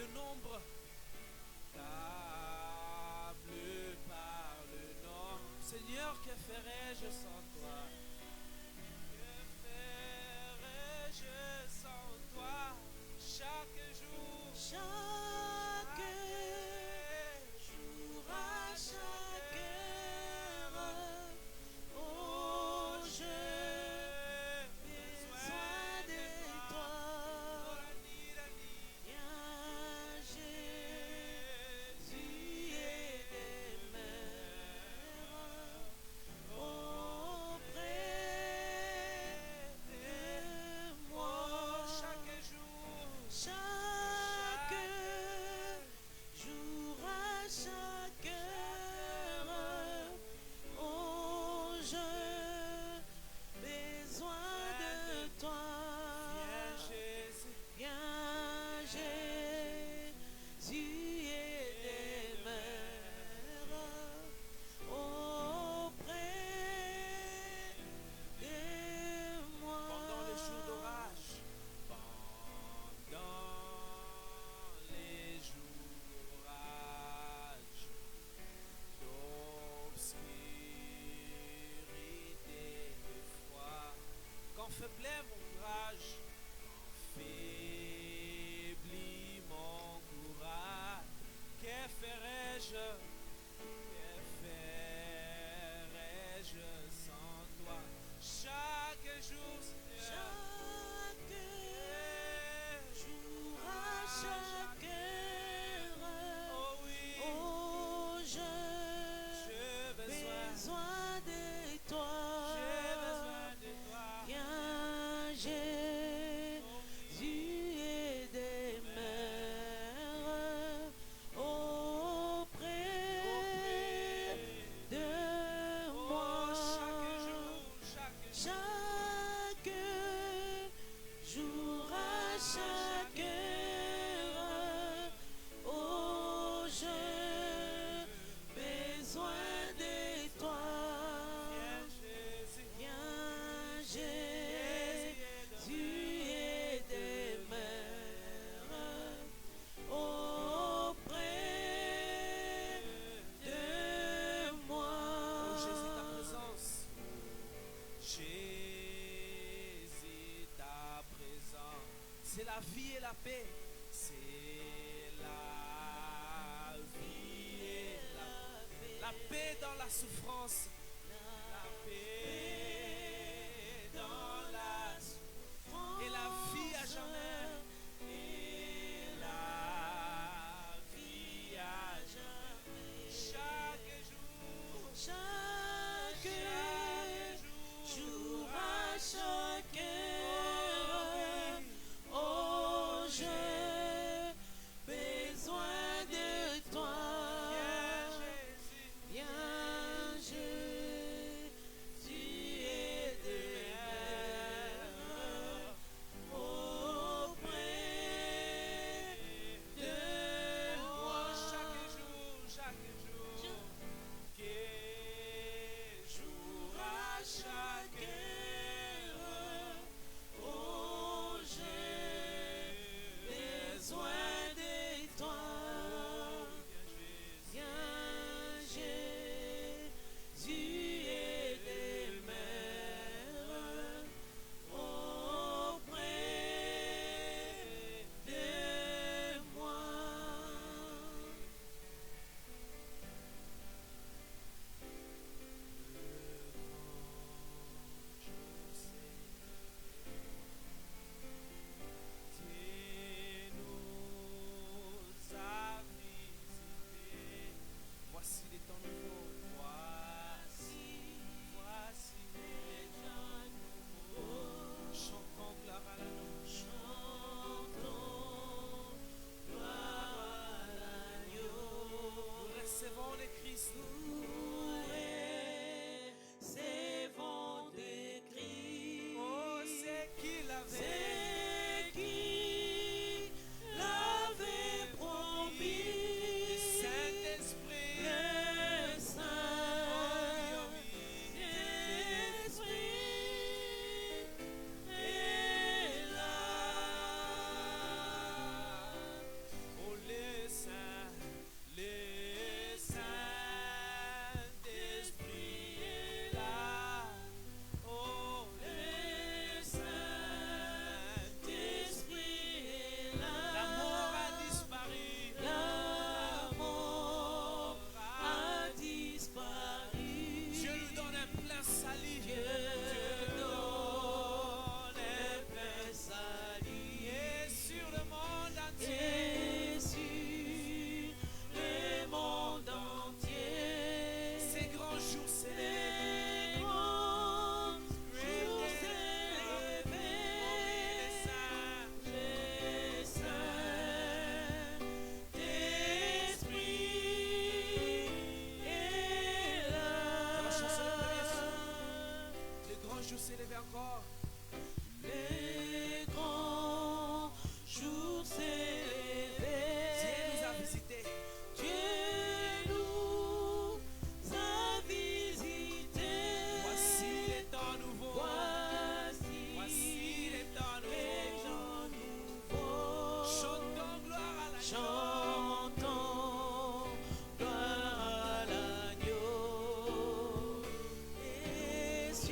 le nombre table par le nom. Seigneur, que ferais-je sans toi? Que ferais-je sans toi? Chaque jour, Chaque jour, à chaque heure, oh, j'ai besoin de toi. Viens, Jésus, et des mères auprès de moi. chaque jour, Chaque jour, à chaque heure, oh, j'ai besoin de toi. viens Jésus, Viens, Jésus, et des mères auprès de moi. pendant les jours d'orage, pendant les jours d'orage, d'obscurité, de froid, quand faiblait mon courage, quand faiblit mon courage, que ferais-je? Que ferais-je sans toi? Chaque jour, Seigneur, Chaque jour, à chaque heure, oh oui, oh, j'ai j'ai besoin de toi. de toi. Viens, Jésus, et des mères auprès de moi. Oh, chaque jour, Chaque jour, à chaque heure, oh, j'ai besoin de toi. viens Jésus, Viens, Jésus, et des mères auprès de moi. oh Jésus, ta présence, Jésus, ta présence, c'est la vie et la paix, c'est la vie et la paix dans la souffrance, la paix dans la souffrance et la vie à jamais, et la vie à jamais, chaque jour, Chaque jour, à chaque oh heure, oui, oh, j'ai besoin de toi. viens Jésus, Viens, Jésus, et des mères auprès de moi. chaque jour, que jour s'élever encore. Les grands jours s'élevés. Dieu nous a visités. Dieu nous a visités. Voici les temps nouveaux. Voici les temps les nouveaux. gens nouveaux. Chantons gloire à la Chantons gloire à l'agneau. Et sur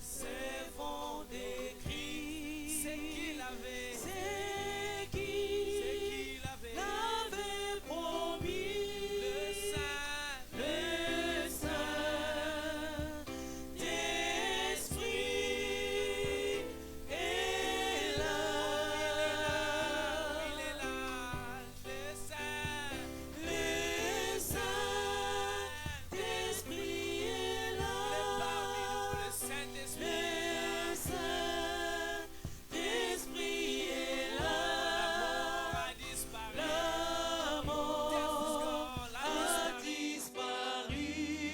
ces vents des cris, C'est qu'il avait. c'est qui C'est qu'il avait. l'avait promis. Le Saint. Le Saint-Esprit est là. Il est là. Le Saint. Le Saint-Esprit est là. Il est parmi nous. Le Saint-Esprit. Le Saint-Esprit est là. L'amour a disparu. L'amour Death is gone. a disparu.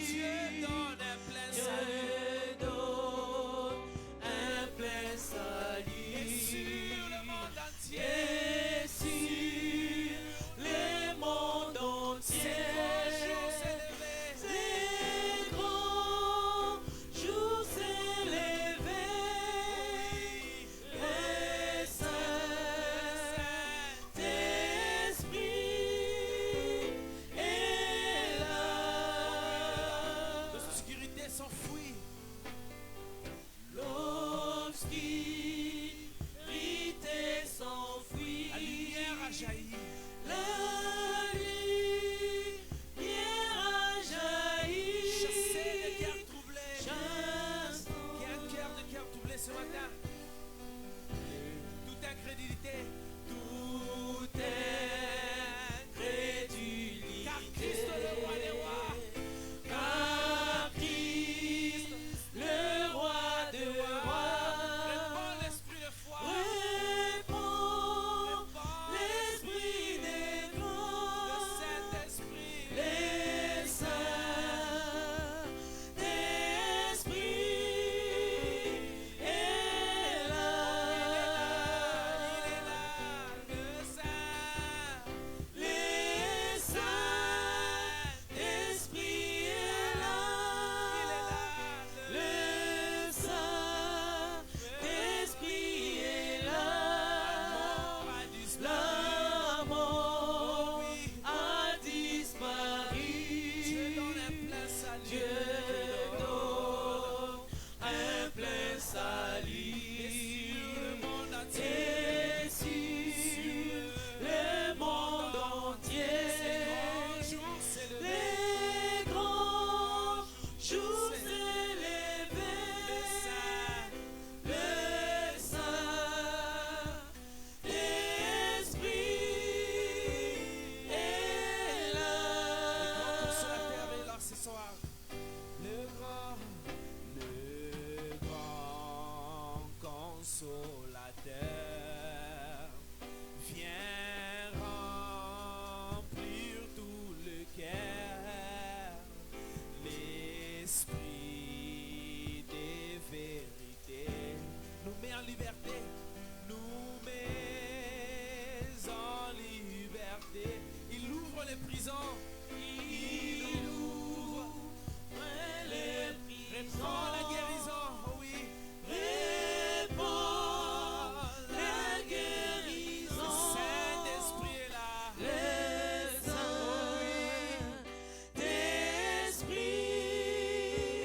Dieu donne un plein Dieu salut. donne un plein Et salut. sur le monde entier. Et sur le monde entier. Ces grands jours s'élevés. Ces grands jours s'élevés. Le Saint-Esprit est là. L'obscurité s'enfuit. L'obscurité s'enfuit. La lumière a jailli. La lumière a jailli. Chasser le cœur troublé. Chasse Qui a un cœur de cœur troublé ce matin. Toute incrédulité. toute incrédulité. Car Christ le roi des rois. Car Christ, le roi de rois, Répands l'esprit de foi. répand l'esprit des Le grands. Saint-Esprit. Le Saint-Esprit est là. Il est là. Le Saint. Le Saint-Esprit est là. Il est là. Le Saint-Esprit est là. L'amour a disparu. L'amour Oui. a disparu. Dieu donne un plein salut. Dieu donne un plein salut. Et sur le monde entier. Et sur le monde entier. Ces grands jours s'élevés. Les grands jours Le s'élevés. Saint. Le Saint-Esprit est là. Le grand consolateur est là ce soir. Le grand consolateur vient remplir tout le cœur. L'esprit des vérités nous met en liberté. Nous met en liberté. Il ouvre les prisons. Il ouvre. Les Répand la guérison. Oh oui. répand la Le guérison. Saint-Esprit est là. Le Saint-Esprit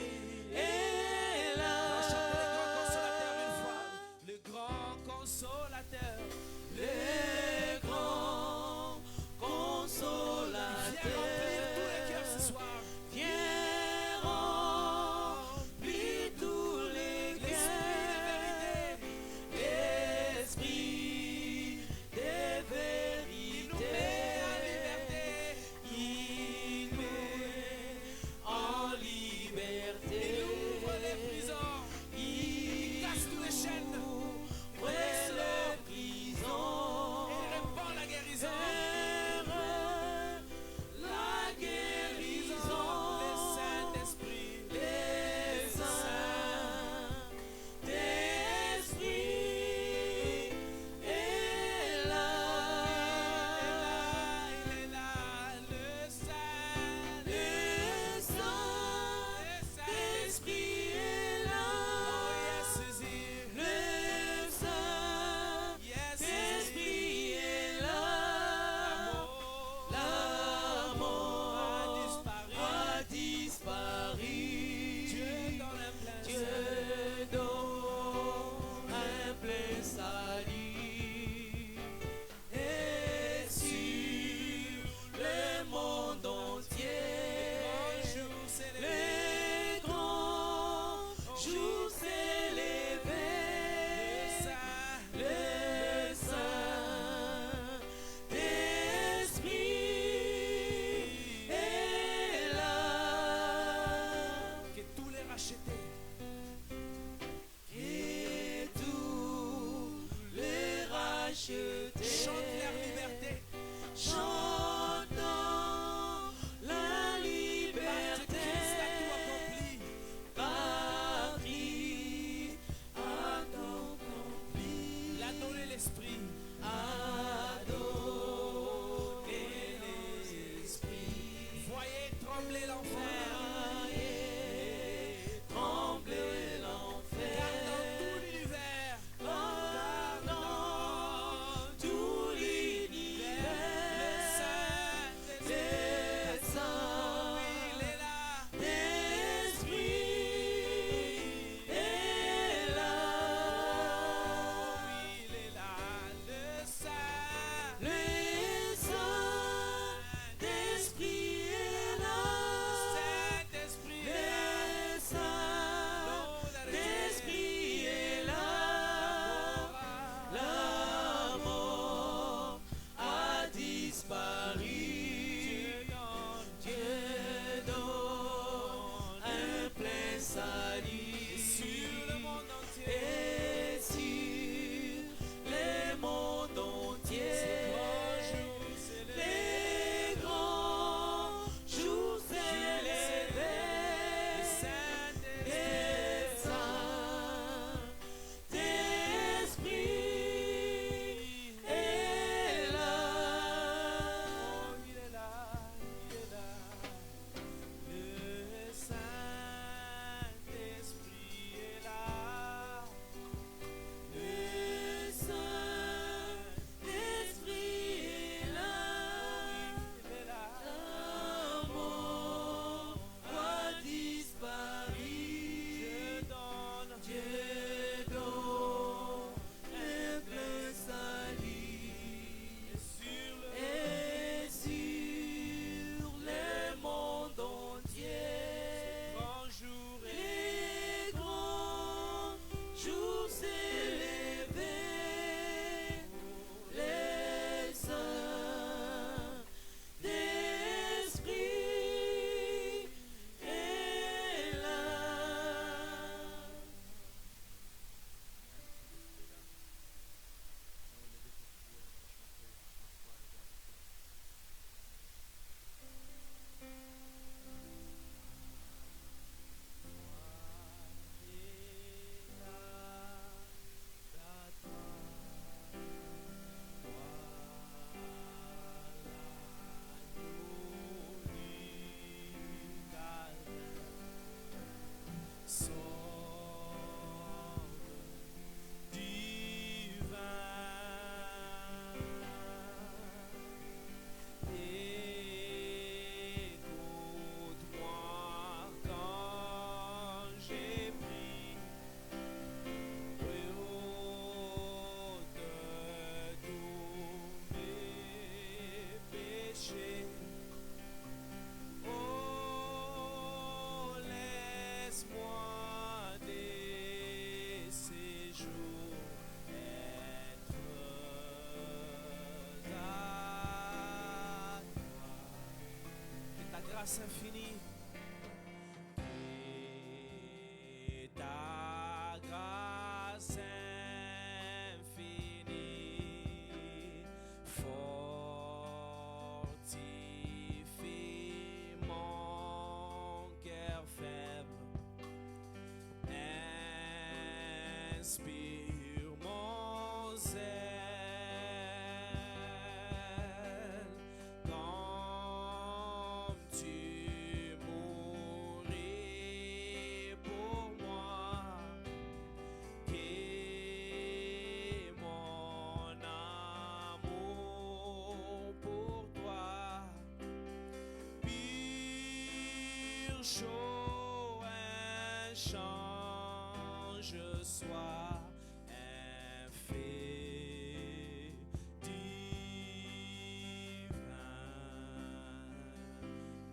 grâce infinie. Et ta grâce infinie fortifie mon cœur faible. Inspire mon zèle comme tu mouris pour moi, et mon amour pour toi, pire chaud un change soit un fait divin.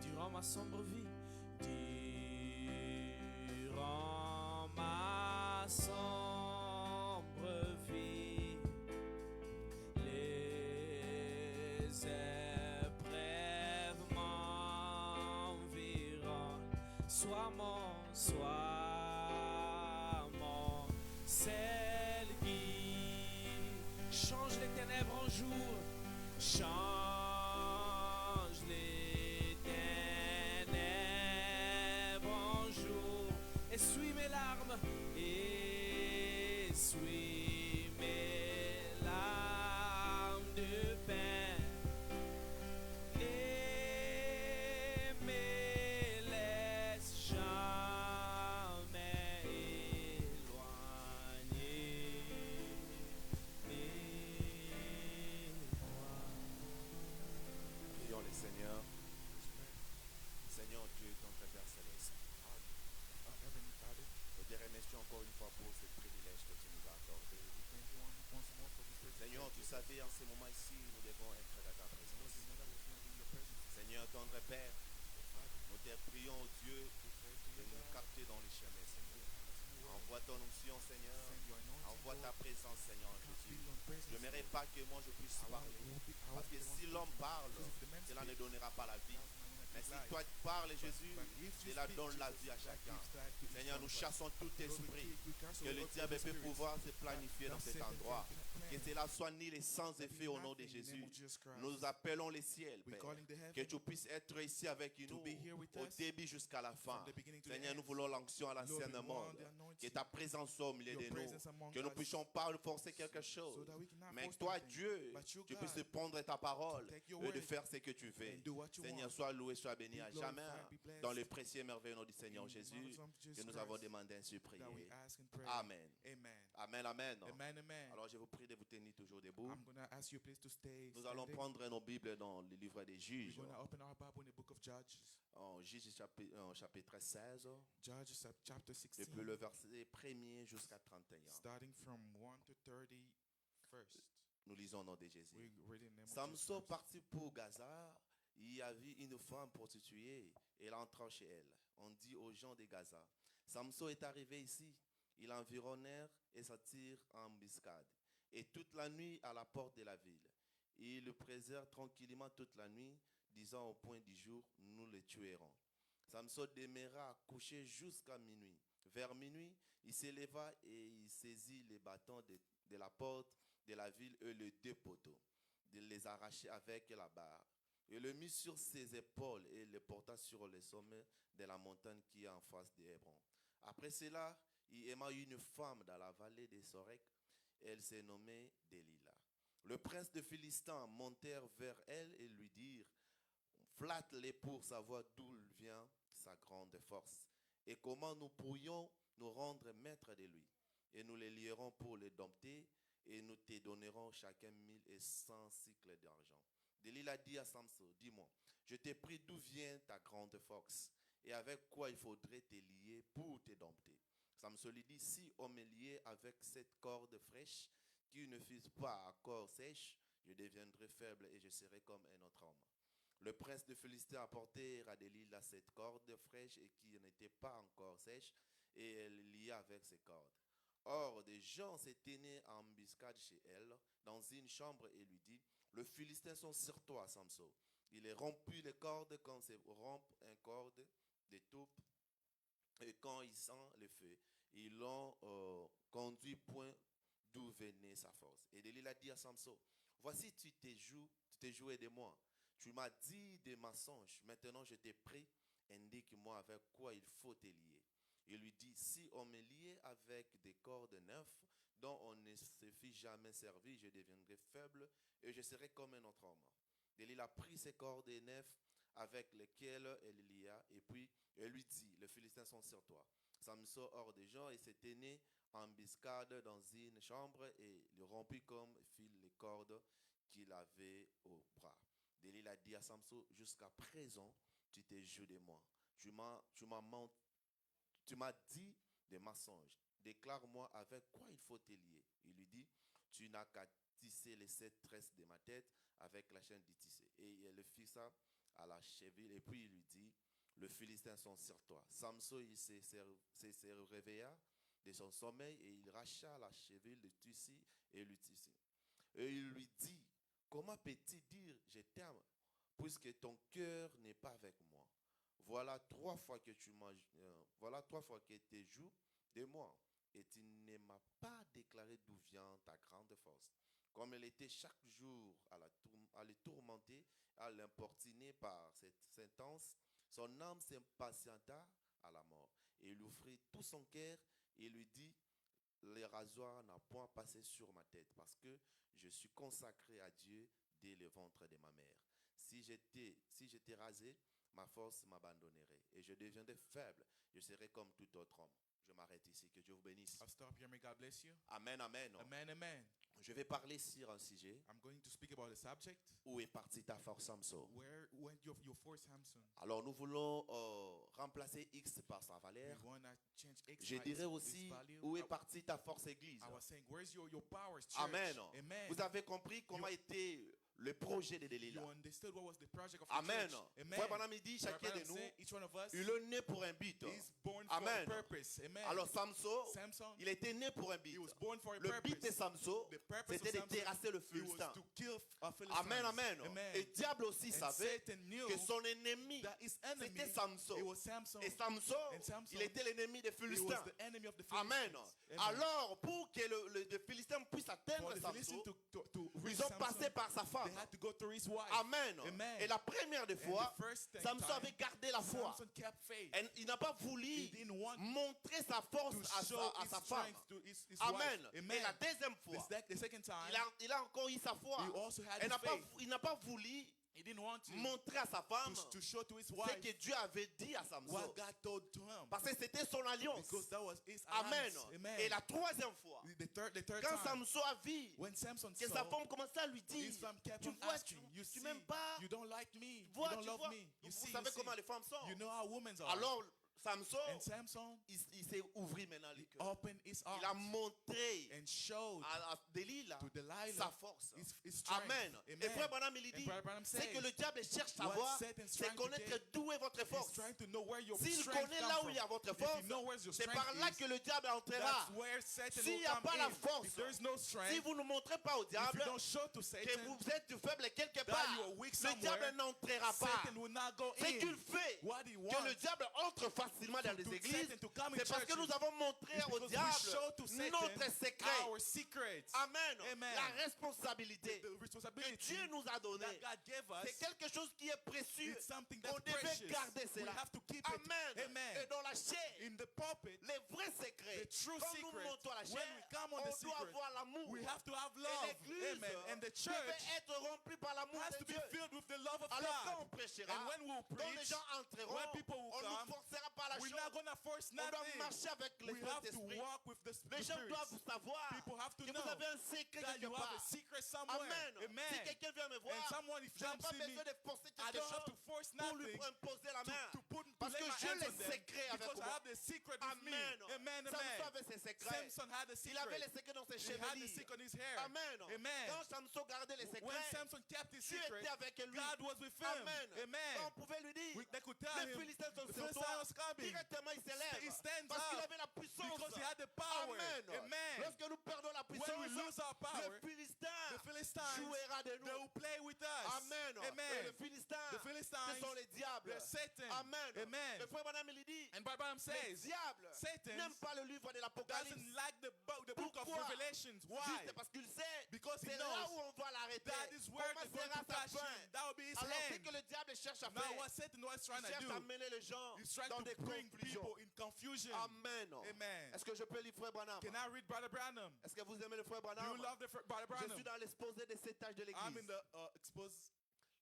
Durant ma sombre vie, durant ma sombre vie, les épreuves m'environnent. Sois mon celle qui change les ténèbres en jour, change les ténèbres en jour. Essuie mes larmes, essuie mes larmes de peine, et me laisse jamais éloigner de toi. Prions le Seigneur. Seigneur Dieu, notre Père Céleste, nous te remercions encore une fois pour ce privilège que tu nous as accordé. Seigneur, tu savais en ce moment ici, nous devons être dans ta présence. Seigneur, tendre Père, nous te prions, Dieu, de nous capter dans les chemins, Seigneur. Envoie ton onction, Seigneur. Envoie ta présence, Seigneur Jésus. Je n'aimerais pas que moi je puisse parler. Parce que si l'homme parle, cela ne donnera pas la vie. Mais si toi tu parles, Jésus, cela donne la vie à chacun. Seigneur, nous chassons tout esprit que le diable peut pouvoir se planifier dans cet endroit. Que cela soit nul et sans effet au nom de Jésus. Nous appelons les ciels, Père. Que tu puisses être ici avec nous au début jusqu'à la fin. Seigneur, nous voulons l'onction à l'ancienne monde. Que ta présence soit au milieu de nous. Que nous puissions pas forcer quelque chose. Mais toi, Dieu, tu puisses prendre ta parole et de faire ce que tu veux. Seigneur, sois loué, sois béni à jamais. Dans le précieux et merveilleux nom du Seigneur Jésus, que nous avons demandé ainsi prier. Amen. Amen, amen. Alors je vous prie de vous tenir toujours debout. Nous allons prendre nos Bibles dans le livre des Juges. En Juges chapitre 16. Depuis le verset 1er jusqu'à 31. Starting from 1 to 31st. Nous lisons au nom de Jésus. We read in the name of Samson Jesus. partit pour Gaza. Il y avait une femme prostituée. Elle entra chez elle. On dit aux gens de Gaza: Samson est arrivé ici. Ils l'environnèrent et s'attirent en embuscade. Et toute la nuit à la porte de la ville. Ils le présèrent tranquillement toute la nuit, disant au point du jour: nous le tuerons. Samson demeura couché jusqu'à minuit. Vers minuit, il s'éleva et il saisit les bâtons de la porte de la ville et les deux poteaux, de les arracher avec la barre. Il le mit sur ses épaules et le porta sur le sommet de la montagne qui est en face d'Hébron. Après cela, il aima une femme dans la vallée des Sorek. Elle s'est nommée Delilah. Le prince de Philistins montèrent vers elle et lui dirent: flatte-les pour savoir d'où vient sa grande force et comment nous pourrions nous rendre maîtres de lui. Et nous les lierons pour les dompter et nous te donnerons chacun 1100 cycles d'argent. Delilah dit à Samson: dis-moi, je t'ai pris d'où vient ta grande force et avec quoi il faudrait te lier pour te dompter. Samson lui dit: si on me liait avec cette corde fraîche qui ne fuse pas à corps sèche, je deviendrai faible et je serai comme un autre homme. Le prince de Philistin apportait à Delilah cette corde fraîche et qui n'était pas encore sèche, et elle lia avec ses cordes. Or, des gens se tenaient en embuscade chez elle, dans une chambre, et lui dit: les Philistins sont sur toi, Samson. Il a rompu les cordes quand c'est rompre un corde des taupes. Et quand il sent le feu, ils l'ont conduit point d'où venait sa force. Et Delilah dit à Samson, voici tu t'es joué de moi. Tu m'as dit des mensonges. Maintenant je t'ai pris. Indique-moi avec quoi il faut te lier. Il lui dit, si on me liait avec des cordes neuves dont on ne se fit jamais servir, je deviendrai faible et je serai comme un autre homme. Delilah prit ses cordes neuves avec lesquelles elle lia et puis elle lui dit, les Philistins sont sur toi. Samson hors des gens et s'est tenu en embuscade dans une chambre et le rompit comme fil les cordes qu'il avait au bras. Delilah dit à Samson, jusqu'à présent, tu t'es joué de moi. Tu m'as dit des mensonges. Déclare-moi avec quoi il faut te lier. Il lui dit, tu n'as qu'à tisser les 7 tresses de ma tête avec la chaîne du tissé. Et il le fixa à la cheville et puis il lui dit, les Philistins sont sur toi. Samson il se réveilla de son sommeil et il racha la cheville de tissu et le tissu. Et il lui dit, comment peux-tu dire je t'aime puisque ton cœur n'est pas avec moi? Voilà 3 fois que tu joues de moi et tu ne m'as pas déclaré d'où vient ta grande force. Comme elle était chaque jour à le tourmenter, à l'importuner par cette sentence, son âme s'impatienta à la mort. Et il offrit tout son cœur et lui dit, le rasoir n'a point passé sur ma tête parce que je suis consacré à Dieu dès le ventre de ma mère. Si j'étais rasé, ma force m'abandonnerait et je deviendrais faible. Je serais comme tout autre homme. Je m'arrête ici. Que Dieu vous bénisse. I'll stop here. May God bless you. Amen, amen. Amen, amen. Je vais parler sur un sujet. I'm going to speak about a subject. Où est partie ta force, Samson? Where went your force, Samson? Alors nous voulons remplacer X par sa valeur. We wanna change X Je by dirais its aussi, value. où est partie ta force, Église? I was saying, where's your powers, church? Amen. Amen. Vous avez compris comment était le projet de You Delilah? understood what was the project of Amen. the church. Amen. Frère Branham dit, Brother chacun de Branham nous, said, each one of us il est né pour un but. is born Amen. for a purpose. Amen. Alors Samson, Samson, il était né pour un but. he was born for a Le but de purpose. Samson, The purpose c'était of de Samson, terrasser le it was Philistin. to kill a Philistine. Amen, amen. Amen. Et diable aussi And savait Satan knew que son ennemi, that his enemy, c'était Samson. it was Samson. Et Samson, And Samson, il était l'ennemi des he Philistins. was the enemy of the Philistines. Amen. Amen. Alors, pour que les Philistins puissent For atteindre the Philistines Samson, to reach ils ont Samson, passé par sa femme. they had to go through his wife. Amen. Amen. Et la première des And fois, the first Samson time, avait gardé la foi. Samson kept faith. Et il n'a pas voulu He didn't want montrer sa force to à show sa his femme. strength to his Amen. wife. Et Amen. la deuxième fois, The second time, il a encore eu sa foi. he also had Et his faith. il n'a pas voulu He didn't want to montrer à sa femme to show to his ce wife que Dieu avait dit à Samson. what God told to him. Parce que c'était son alliance. Because that was his Amen. alliance. Amen. Et la troisième fois, The third quand time, Samson a vu when Samson que saw sa femme commençait à lui dire, his femme kept tu on vois, asking, you tu see, m'aimes pas, you don't like me, vois, you don't tu love vois. me. You Vous see, savez you see. comment les femmes sont. You know how women are. Alors, Samson, And Samson, il s'est ouvert maintenant les cœurs. opened his Il a arms montré and showed à Delilah to Delilah sa force. his strength. Amen. Et Amen. frère Branham, il And dit, Brother Branham c'est says, que le diable cherche à what voir, Satan's c'est trying to connaître get, d'où est votre he's force. trying to know where your S'il strength connaît comes là où from. il y a votre If force, he knows where your c'est strength par là is, que le diable entrera. that's where Satan S'il will n'y a come pas la in. force, If there is no Si strength, vous ne montrez pas au if diable you don't show to que Satan vous êtes faible quelque that part, you are weak le diable somewhere, n'entrera pas. Satan will not go Ce in. qu'il fait, What he que le wants diable entre facilement dans les to églises, Satan to come in c'est parce que churches nous avons montré is au because we diable show to Satan notre secret. our secrets. Amen. Amen. La responsabilité The que responsibility Dieu nous a donnée, that God gave us, c'est quelque chose qui est précieux. it's something On that's devait precious. garder We cela. have to keep Amen. it. Amen. Et dans la chair, In the pulpit, les vrais secrets, the true quand nous secret, montons à la when chair, we come on on the doit secret, avoir l'amour. we have to have Et love. l'église Amen. And the devait church être remplie par l'amour has de to be Dieu. filled with the love of Alors quand on God. prêchera, And when we will quand les preach, gens entreront, when people will on ne come, nous forcera pas la we're chose. not going to force On doit nothing. marcher avec les We have to Saint-Esprit. walk with the Les gens Spirit. doivent savoir People have to que know vous avez un secret that quelque you have part. a secret somewhere. Amen. Amen. Si quelqu'un vient me voir, And someone, if je n'ai you pas see me, besoin de forcer I quelque don't have to chose force pour lui nothing imposer la main. to Parce lay que my j'ai hands les on them secrets avec because I moi. have the secret with me. Amen. Amen. Samson Amen. avait ses secrets. Samson had a Il avait les secret. secrets dans ses He had the chevelures. secret on his hair. Amen. Amen. Quand Samson gardait les When secrets, Samson kept his Dieu secret, était avec lui. God was with him. Amen. Amen. Quand on pouvait lui dire, They could tell les him, Philistins sont the sur Philistine toi, was coming. directement il He s'élève. stands Parce qu'il up avait la puissance. because he had the power. Amen. Amen. Lorsque nous perdons la When we puissance, lose our power, le Philistin the Philistines, jouera de they nous. will play with us. Amen. Et Amen. le Philistin The Ce Philistines, sont les diables. they're Satan. Amen. Amen. Le frère Branham il dit, And Branham les says, diables Satan n'aiment pas le livre de l'Apocalypse. doesn't like the book of Pourquoi? Revelations. Why? Juste parce qu'il sait, Because he c'est là knows où on va l'arrêter. that is where Comment they're going sera to sa catch him. fin? That will be his Alors, c'est end. que le diable cherche à Now faire. what Satan was trying Il to cherche à do, mener les gens he's trying dans to des bring confusions. people in confusion. Amen. Amen. Est-ce que je peux lire frère Branham? Can I read Brother Branham? Est-ce que vous aimez le frère Do Branham? you love Brother Je Branham? suis dans l'exposé des 7 âges de I'm in l'église. the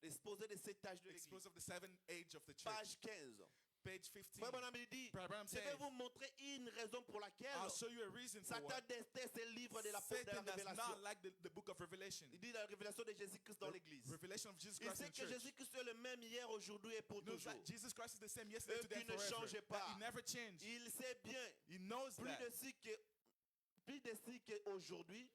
L'exposé des 7 âges de l'église. expose of the seven age of the church. Page 15. Page 15. Frère Branham il dit, Brother Branham je vais says, vous montrer une raison pour laquelle I'll show you a reason for Satan what déteste ce livre de la Satan does révélation. not like the book of Revelation. Il dit la révélation de Jésus-Christ dans l'église. Revelation of Jesus Il Christ in sait the que church. Jésus-Christ est le même hier, aujourd'hui et pour He knows toujours. that Jesus Christ is the same yesterday, Et today, qu'il and ne forever. change That pas. he never changed. Il sait bien, He knows plus that. plus de si qu'aujourd'hui,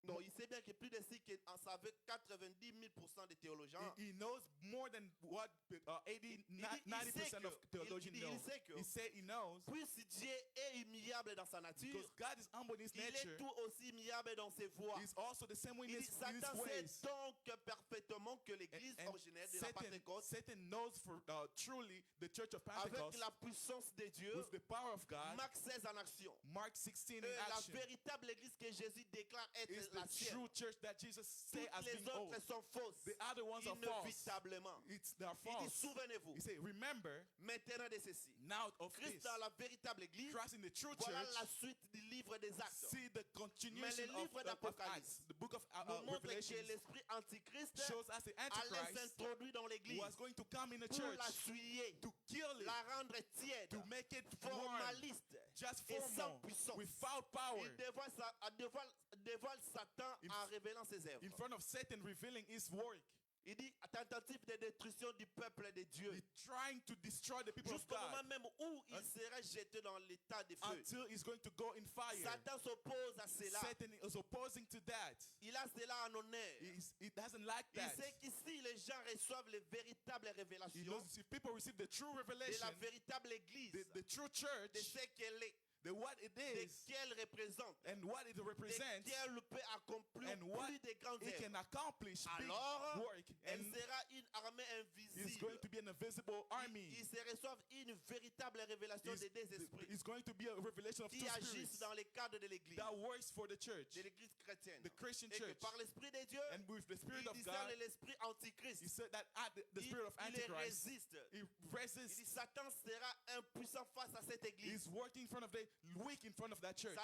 non, il sait bien que plus de si qu'en savait 90 000% des théologiens. He knows more than what 80, Il dit- il 90% sait que- of theologians il know. sait que- He said he knows Puisque Dieu est immuable dans sa nature, because God is humble in his il est nature. tout aussi immuable dans ses voies. He's also the same way in Il his, dit, in his Satan sait ways. donc parfaitement que l'église And originaire de la Pentecôte, Satan knows for truly the church of avec Pentecost la puissance de Dieu, with the power of God. Marc 16 en action. Mark 16 in La action véritable église que Jésus déclare is être the la sienne. true church that Jesus said Toutes as les being old. autres sont fausses. The other ones are false. Inévitablement. They're Il dit, false. souvenez-vous He said, remember maintenant de ceci. now of Christ this. dans la véritable église, Christ in the true voilà church. la suite du livre des actes. See the continuation Mais le livre of d'Apocalypse Acts. The book of Nous montre que Revelation l'esprit antichrist shows us the allait Antichrist s'introduire dans l'église was going to come in the pour church la souiller, to kill it, la rendre tiède, to make it warm, formaliste just et sans formal, puissance. without power, Il dévoile Satan In- en révélant ses œuvres. in front of Satan revealing his work. Il dit tentative de destruction du peuple de Dieu. He's trying to destroy the people of Jusqu'au moment God même où il sera jeté dans l'état de feu. until he's going to go in fire. Satan s'oppose à cela. Satan is opposing to that. Il a cela en honneur. He doesn't like Il that. sait qu'ici les gens reçoivent les véritables He révélations knows if people receive the true de revelation, la véritable église, the true church, de ce qu'elle est, what it de is, qu'elle représente, and what it de represents, qu'elle peut accomplir and what plus de grandes it can œuvres. accomplish big Alors, work, elle and sera une armée it's going invisible. to be an invisible army. Ils se reçoivent une véritable révélation des deux esprits It's going to be a revelation of two qui agissent spirits dans les cadres de l'église, that works for the church, de l'église chrétienne. the Christian Et que church, par l'esprit de Dieu, and with the spirit il of discerne God. l'esprit antichrist. He said that at the Il, spirit of il les Antichrist, résiste. he Il resists. dit Satan sera impuissant face à cette église. He's working in front of the weak in front of that church.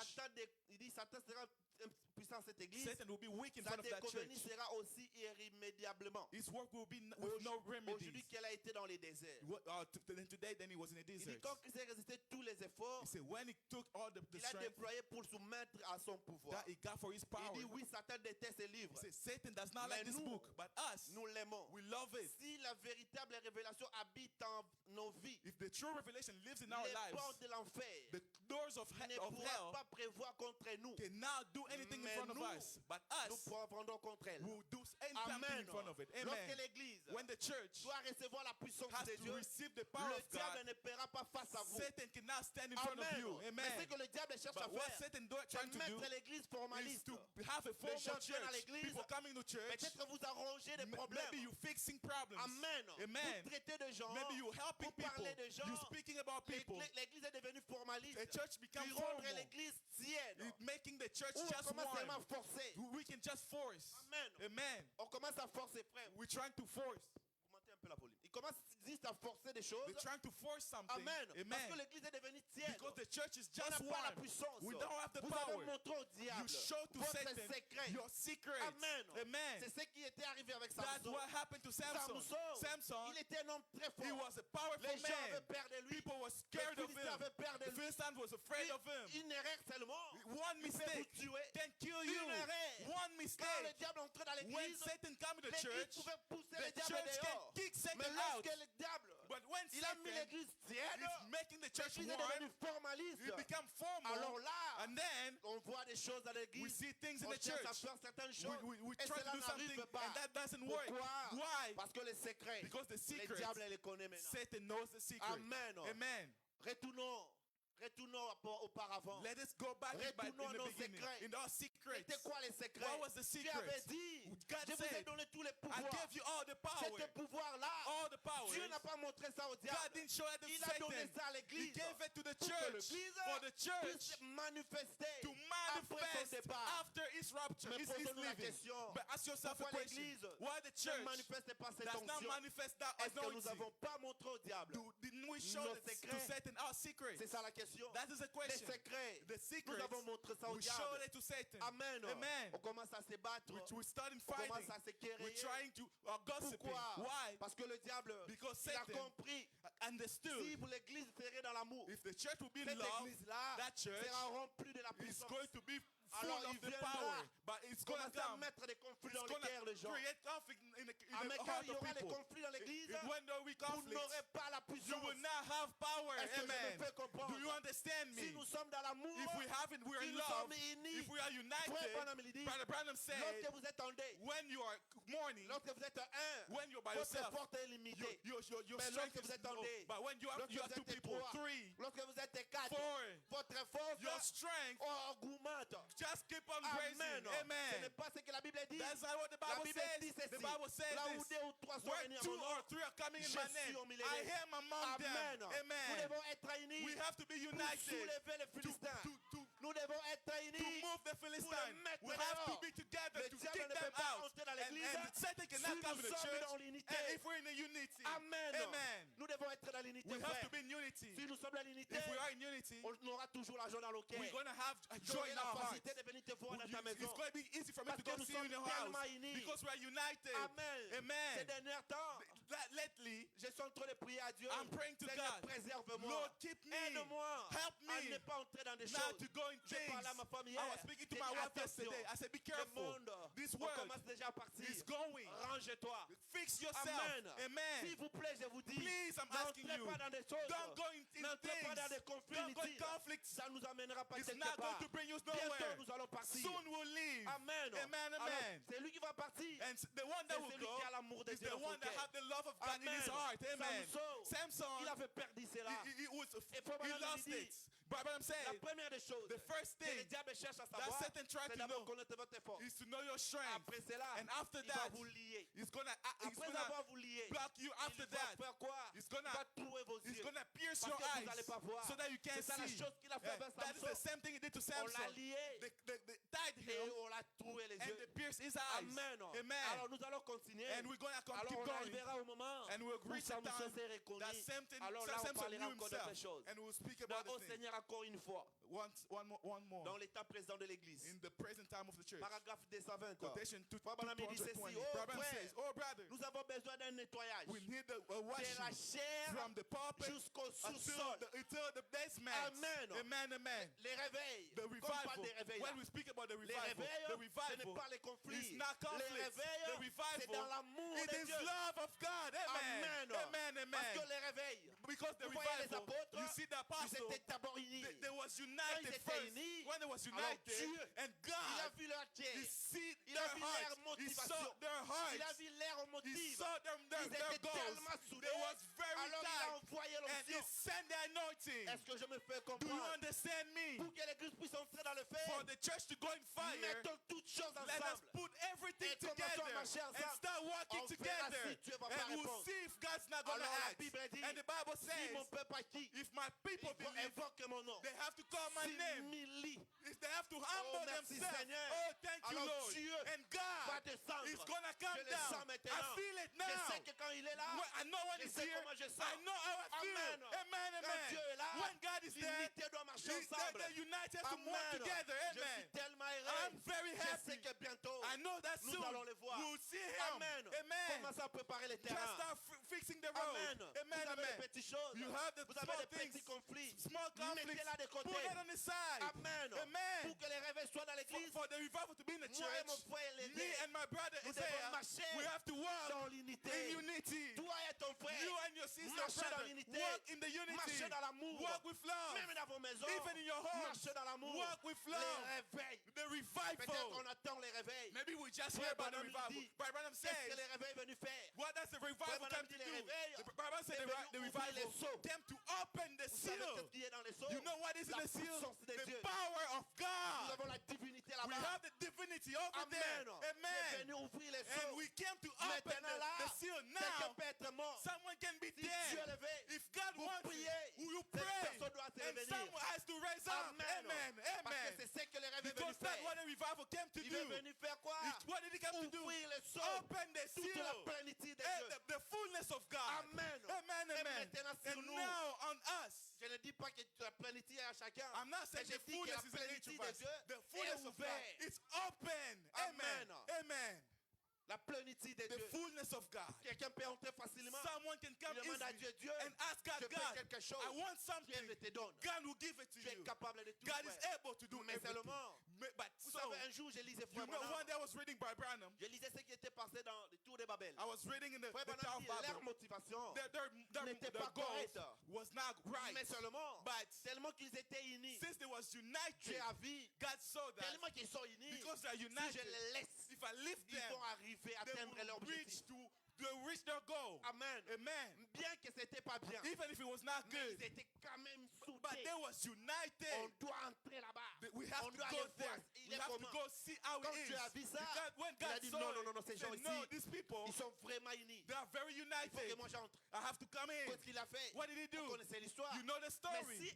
Il dit Satan sera impuissant à cette église. Satan will be weak in Sa front of that déconvenue church. sera aussi irrémédiablement. His work will be with no remedies. Aujourd'hui qu'elle a été dans les déserts. Then today, then he was in a Il dit desert. quand Christ a résisté tous les efforts He said when he took all the qu'il a strength déployé pour soumettre à son pouvoir. that he got for his power, Il dit oui, Satan déteste ce livre. he said Satan does not Mais like this nous, book, but us, Nous l'aimons. we love it. Si la véritable révélation habite en nos vies, If the true revelation lives in our les lives, portes de l'enfer the doors of ne hell pourra pas prévoir contre nous. cannot do anything in Mais front of nous, us, but Nous us prendrons contre elle. will do anything Amen. in front of it. Lorsque Amen. l'église When the church doit recevoir la puissance has de to Dieu, receive the power le of God, diable ne paiera pas face à vous. Satan cannot stand in front of you. Mais ce Amen. que le diable cherche à But what faire, Satan c'est trying to do mettre l'église is formaliste. to have a formal gens viennent à church. l'église, People coming to church. Peut-être vous arrangez des problèmes. Maybe you fixing problems. Amen. Amen. Vous traitez de gens. Maybe you helping Vous people. parlez de gens. You speaking about people. L'église est devenue formaliste. A church become Puis rendre formal. l'église tiède. It making the church Ou on just commence vraiment à warm. forcer. We can just force. Amen. Amen. On commence à forcer, frère. We're trying to force. Augmentez un peu la volume. Il commence juste à forcer des choses. They're trying to force something. Amen. Parce que Amen. l'église est devenue tiède. Because the church is On just n'a pas la warm. puissance. We don't have the Vous avez power. montré au diable You show to votre Satan secret. your secret. Amen. Amen. C'est ce qui était arrivé avec That's Samson. what happened to Samson. Samson, Il était un homme très fort. he was a powerful Les gens man. avaient peur de lui. People were scared Les of Philistins him. avaient peur de The lui. Philistines was afraid of him. Une erreur seulement. One Il peut vous mistake tuer. can kill you. Une erreur. One Quand le mistake. diable entrait dans When l'église, Satan come to the l'église church, pouvait pousser the le diable church can dehors. kick Mais Satan out. lorsque le diable, But when il a mis Satan l'église tiède, is making the church l'église est warm, devenue formaliste. it become formal. Alors là, And then on voit des choses dans we l'église. see things in On the cherche à church. faire certaines choses. We Et try to cela do something n'arrive pas. and that doesn't work. Pourquoi? Why? Parce que les secrets, Because the le secret, diable les connaît maintenant. Satan knows the secret. Amen. Amen. Retournons Retournons auparavant. Let us go back in Retournons the nos beginning. secrets. In our secrets. C'était quoi les secrets? What was the Dieu avait secret? dit, God je vous ai said, donné tous les I pouvoirs. gave you all the power. Ce pouvoir-là, All the power. Dieu n'a pas montré ça au God diable. didn't show it to Il a donné Satan. ça à He l'église. gave it to the Pour que church. l'église For the church puisse manifester to après son manifest départ. after his rapture, Mais his posons-nous la leaving. question. But ask yourself a Pourquoi question. l'église Why the ne church manifeste pas cette does not onction? manifest that Est-ce que nous anointing? n'avons pas montré au diable? Didn't we show Nos it to secrets. Satan our secret? C'est ça la question. That is the Les question. secrets, The nous secret. avons montré ça au We showed diable. it to Satan. Amen. Amen. On commence à se battre. We started On fighting. commence à se We're quereller. trying to gossiping. Pourquoi? Why? Parce que le diable, Because il a Satan compris. Si understood l'église serait dans l'amour, if the church will be in cette love, église-là that church sera remplie de la is puissance. going to be full Alors, of il the viendra power. But it's going to Commencer à come. mettre des conflits dans It's les going cœurs des to gens. create conflict in Ah, the mais quand heart il y of aura des people. conflits dans l'église, When there will be vous conflicts, n'aurez pas la you puissance. will not have power. Est-ce que je me Amen. fais comprendre? Do you understand Si me? nous sommes dans l'amour, If we haven't, we're si in nous love. sommes unis, If we are Frère united, Branham, il dit, Brother Branham said, lorsque vous êtes en deuil, when you are mourning, lorsque vous êtes un, when you're by votre yourself, force est limitée. your Mais strength lorsque vous is êtes en low. deuil, But when you have lorsque vous two êtes people, trois, three, lorsque vous êtes quatre, four, votre your force strength augmente. just keep on Amen. praising. Ce Amen. n'est pas ce que la Bible dit. That's not what the La Bible Bible dit says. The ceci. Bible says Là où this. deux ou trois sont Where réunis en two mon or nom, three are coming in je my suis au name, milieu I d'eux. am among Amen. them. Nous Amen. devons être unis We have to be pour united soulever les to, Philistins. to Nous devons être to unis move the pour les Philistines. mettre We have to dehors. be together Le to diable kick ne them peut pas out. entrer dans And l'église Satan si cannot nous come in the sommes church. dans l'unité. And if we're in a unity, Amen. amen. Nous devons être dans l'unité, We have frère. to be in unity. Si nous sommes dans l'unité, If we are in unity, on aura toujours la joie dans le cœur. we're going to have a joy J'aurai in la our hearts. facilité de venir te voir dans ta It's maison. going to be easy for me to Parce go que nous see you in your sommes tellement house unis. because we are united. Amen. Ces Amen. derniers temps, Lately, je suis en train de prier à Dieu. I'm praying to Seigneur, God. préserve-moi. Lord, keep me. Aide-moi Help à me ne pas entrer dans des not choses. to go in Je things. parlais à ma famille I hier. was speaking to J'ai my dit, wife attention, yesterday. I said, be le careful. monde, This on world commence déjà à partir. is going. Range-toi. Fix yourself. Amen. Amen. S'il vous plaît, je vous dis, Please, I'm asking n'entrez you. pas dans des choses. Don't go in N'entrez pas things. dans des conflits Don't go in inutiles. conflicts. Ça nous amènera pas It's quelque not going part. to bring you Bientôt, nowhere. nous allons partir. Soon we'll leave. Amen. Amen, Alors, amen. c'est lui qui va partir. And the one that C'est will celui go qui a l'amour de is Dieu the dans son one that cœur. have the love of God in his Amen. heart. Amen. Samson, il Samson, avait perdu cela. he Et Frère he Branham lost dit, it. But I'm La saying, première des choses the first que le thing diable cherche à that savoir, Satan tried c'est to d'abord know connaître votre force. is to know your strength. Après cela, And after il va that, vous lier. he's gonna Après avoir vous lié, block you after il va that. faire quoi? He's Il gonna va trouer vos He's yeux. gonna pierce Parce your que vous eyes n'allez pas voir. so that you can't C'est ça la see. chose qu'il a fait Yeah, avec that is the Samson. same thing he did to On l'a Samson. lié They tied et him on l'a troué les and yeux. they pierced his eyes. Amen. Amen. Alors nous allons continuer. And we're gonna Alors keep on going. arrivera au moment And we'll où reach the Samson time s'est reconnu. that Samson, Alors là, on Samson parlera knew encore d'autres himself. choses. And we'll speak about Au the thing. Seigneur, encore une fois, One more. dans l'état présent de l'Église. In the present time of the church. Paragraphe 220. Quotation Frère Branham dit ceci. 220. Oh Brother frère, says, oh brother, nous avons besoin d'un nettoyage. we need a De la washing chair from the pulpit jusqu'au until sous-sol. the basement. Amen. Amen, amen. Les réveils. The Comme on parle revival. des réveils là. When we speak about the Les revival, réveils, the ce n'est revival pas les conflits. is not Les conflict. The réveils, c'est dans revival, l'amour it de is Dieu. love of God. Amen. Amen. Amen, Parce que amen. les réveils, Because the vous voyez les revival, apôtres, you see the ils apostle, étaient d'abord unis. they was Quand ils united étaient first. unis, When they was alors united, Dieu, and il a God, vu leur he chair. see Il their a vu leur hearts. He motivation. saw their Il a hearts. vu leur He motif. saw their Ils étaient goals. tellement soudés. They was very Alors il a tight. envoyé And he l'onction. sent the anointing. Est-ce que je me fais Do you comprendre? understand me? Pour que l'église puisse entrer dans le feu, For the church to go in fire, mettons toutes choses let us ensemble. put everything Et commençons à together marcher and ensemble. start working On verra together. si Dieu va pas And we'll répondre. see if God's not going to Alors la act. Bible dit, And the Bible si says, mon peuple a qui, if my people il faut believe, invoquer mon nom. they have to call my name. S'humilie. If they have to humble merci, themselves. Seigneur. Oh, thank you, Alors Lord. Dieu And God va descendre. is going to come Je le sens down. maintenant. I feel it Je now. sais que quand il est là, I know when je he's sais here. comment je sens. I know how I feel. Amen. Amen, Quand amen. Dieu est là, When God is there, l'unité doit marcher the ensemble. united has to work Amen. together. Je suis Amen. tellement heureux. I'm very Je sais happy. que bientôt, I know that nous soon allons le voir. we'll see him. Amen. Amen. Commencez à préparer les Just terrains. start fixing the road. Amen. Amen, Vous avez amen. des petites choses. You have the Vous avez small des petits things, conflits. small conflicts. Mettez-la de côté. Put it on the side. Amen. Amen. Pour que les réveils soient dans For, l'église, for the revival to be in the moi et mon church, frère l'aîné, me and my brother nous Isaiah, devons marcher we have to dans walk l'unité. in unity. Toi et ton frère, You and your sister, marchez dans brother, l'unité. walk in the unity. Marchez dans l'amour. Walk with love. Même dans vos maisons, Even in your homes, marchez dans l'amour. walk with Les love. réveils The vont revival. Peut-être on attend les réveils. Maybe we just Frère hear about the Branham revival. dit, Brother Branham Qu'est-ce que says, les réveils veulent faire? what does the revival Frère come Branham to dit, les do? réveils, The Bible said est the venu ouvrir revival les sceaux. came to open the Vous savez seal. qu'est-ce qu'il y a dans les sceaux? You know what is in La the seal? puissance de The Dieu. power of Nous God. avons la divinité We là-bas. have the divinity over there. Amen. Il est Amen. venu ouvrir les And sceaux. we came to open Maintenant là, the seal quelqu'un now. peut être mort. Someone can be Si Dieu est dead. levé, If God vous wants priez, it, you cette pray. personne doit se And réveiller. someone has to raise up. Amen. Amen. Parce que Amen. c'est ce que les réveils veulent Because that's faire. what the revival came to Il est do. venu faire quoi? What did he come to do? Ouvrir les sceaux. Open the Toute la seal. plénitude de And Dieu. the fullness of God. Amen. Amen. Et Amen. maintenant sur And nous. now on us. Je ne dis pas que la plénitude est à chacun. I'm not Mais saying je the dis que la fullness is in each plénitude of de us. Dieu The est fullness of God ouverte. is open. Amen. Amen. Amen. La plénitude de The Dieu. fullness of God. Quelqu'un peut entrer facilement. Someone can come Il demande à easily Dieu, Dieu, and ask God, je veux God, quelque chose. I want Dieu something. je te donne. God will give it to Tu es you. capable de tout God is faire. able to do Mais everything. seulement, But vous so, savez, un jour, je lisais you Frère know, one Branham. day I was reading by Branham. Je lisais ce qui était passé dans le Tour de Babel. I was reading in the Frère Tower Branham of dit, leur Babel. motivation Their n'était pas goals correcte. was not right. Mais seulement, But tellement qu'ils étaient unis, since they was Dieu united, a vu, God saw that tellement qu'ils sont unis, because they're si je united, les laisse, if I lift ils them, vont arriver à they atteindre leur will objectif. reach their goal. Amen. Amen. Bien que c'était pas bien, Even if it was not mais good, ils étaient quand même but soudés. they was On united. doit entrer là-bas. We have On to doit go aller voir. there. Il We est have to comment? go see how Quand it Dieu a is. vu ça, Because when il a God dit, saw non, it, non, non, non, ces he said, gens no, ici, these people, ils sont vraiment unis. they are very Il faut que united. moi j'entre. I have to come in. Qu'est-ce qu'il a fait? What did he Vous do? connaissez l'histoire. You know the Mais story. si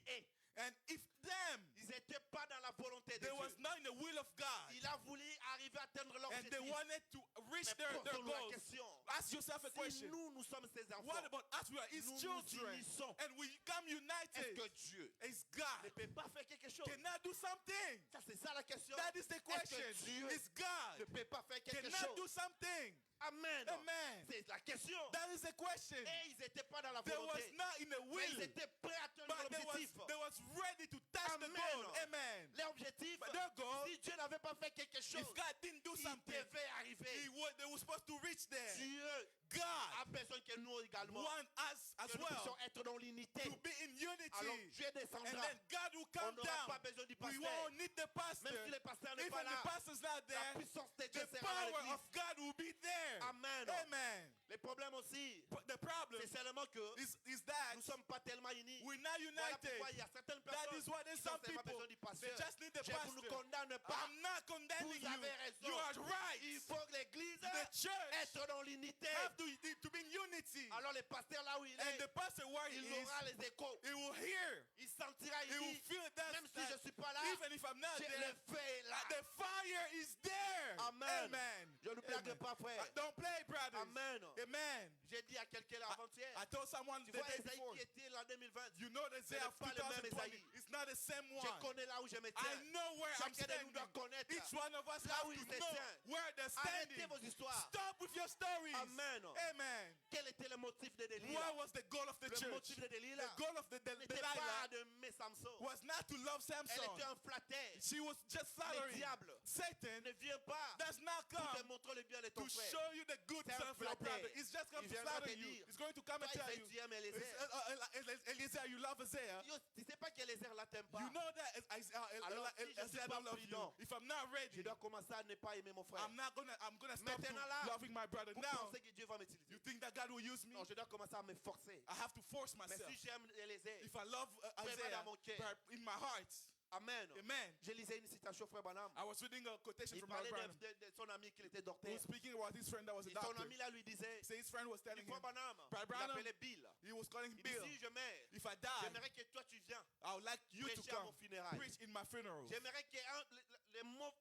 And if them, ils n'étaient pas dans la volonté de they was Dieu, not in the will of God, il a voulu arriver à atteindre leur and they objectif. wanted to reach Mais their posons-nous la goals, question. ask yourself a Si question. nous sommes ses enfants, What about us? We are his nous children. nous unissons. And we come Est-ce united. que Dieu Is ne God. peut pas faire quelque chose? Cannot do something. Ça, c'est ça la question. That is the Est-ce question. que Dieu Is God. ne peut pas faire quelque Cannot do chose? something. Amen. Amen. C'est la question. That is the question. Et ils n'étaient pas dans la They was volonté. not in the Mais ils will, étaient prêts à atteindre but l'objectif. they was ready to touch the Amen. goal. Amen. L'objectif, But their goal, si Dieu n'avait pas fait quelque chose, if God didn't do il something, devait arriver. they were supposed to reach there. Dieu God a besoin que nous également, want us as que nous puissions well être dans l'unité. to be in unity. Alors Dieu And descendra. then God will On come n'aura pas down. besoin du We pasteur. won't need the pastor. Même si le pasteur n'est Even pas là, the pastor's not la there, puissance de Dieu the sera à power l'église. of God will be there. Amen. Amen. Le problème aussi, But the problem c'est seulement que is that nous ne sommes pas tellement unis. we're not Voilà united. pourquoi il y a certaines That personnes is why there's qui n'ont some seulement people, besoin du they pasteur. just need the Je vous ne pastor. condamne pas. I'm not condemning Vous avez you. raison. You are Il right. faut que l'église The church être dans l'unité. have to be in unity. Alors le pasteur là où il And est, the pastor where he il is, aura les échos. he will hear. Il sentira, He il will dit, feel that, même si je ne suis pas là, even if I'm not le there, feu est là. the fire is there. Amen. Amen. Je ne blague Amen. pas, frère. Don't play, brothers. Amen. Amen. J'ai dit à quelqu'un avant-hier, I told someone tu the vois day Esaïe before, qui était là en 2020. you know the Isaiah n'est of pas le même 2020. Esaïe. It's not the same Je one. connais là où je me I tiens. know where I'm Chacun de nous standing. doit connaître. Each one of us Là have où to il se know tient. where they're standing. Arrêtez vos histoires. Stop with your stories. Amen. Amen. Quel était le motif de Delilah? What was the goal of the Le church? motif de Delilah The goal of the n'était pas Delilah d'aimer Samson. was not to love Elle Samson. était un flatteur. She was just Le flattering. diable Satan ne vient pas does not pour te come montrer le bien de ton to frère. show you the good C'est un stuff of your flatteur. brother. It's just come Il to viendra flatter te you. dire, It's going to come and toi, tell Isaiah, you. tu aimes Eliezer. Eliezer, you love Isaiah. Yo, tu sais pas qu'Eliezer là t'aime pas. You know that Alors, si je suis Isaiah pas don't love you. prudent, If I'm not Je ready, dois commencer à ne pas aimer mon frère. I'm gonna stop Maintenant là, loving my brother. Vous Now, pensez que Dieu va m'utiliser? you think that God will use me? Non, je dois commencer à me forcer. I have to force Mais myself. si j'aime Eliezer, If I love Vraiment Isaiah dans mon cœur. but in my heart, Amen. amen. Je lisais une citation, frère Branham. I was reading a quotation Il from parlait Branham. de son ami qui était He docteur. was speaking about his friend that was a Et son doctor. ami là lui disait, So his friend was il telling dit, frère him, Branham, Brother il Branham, l'appelait Bill. he was calling him Il dit, Bill. si je meurs, If I die, j'aimerais que toi tu viens. I would like you to prêcher à come mon funérail. preach in my funeral. J'aimerais que les mots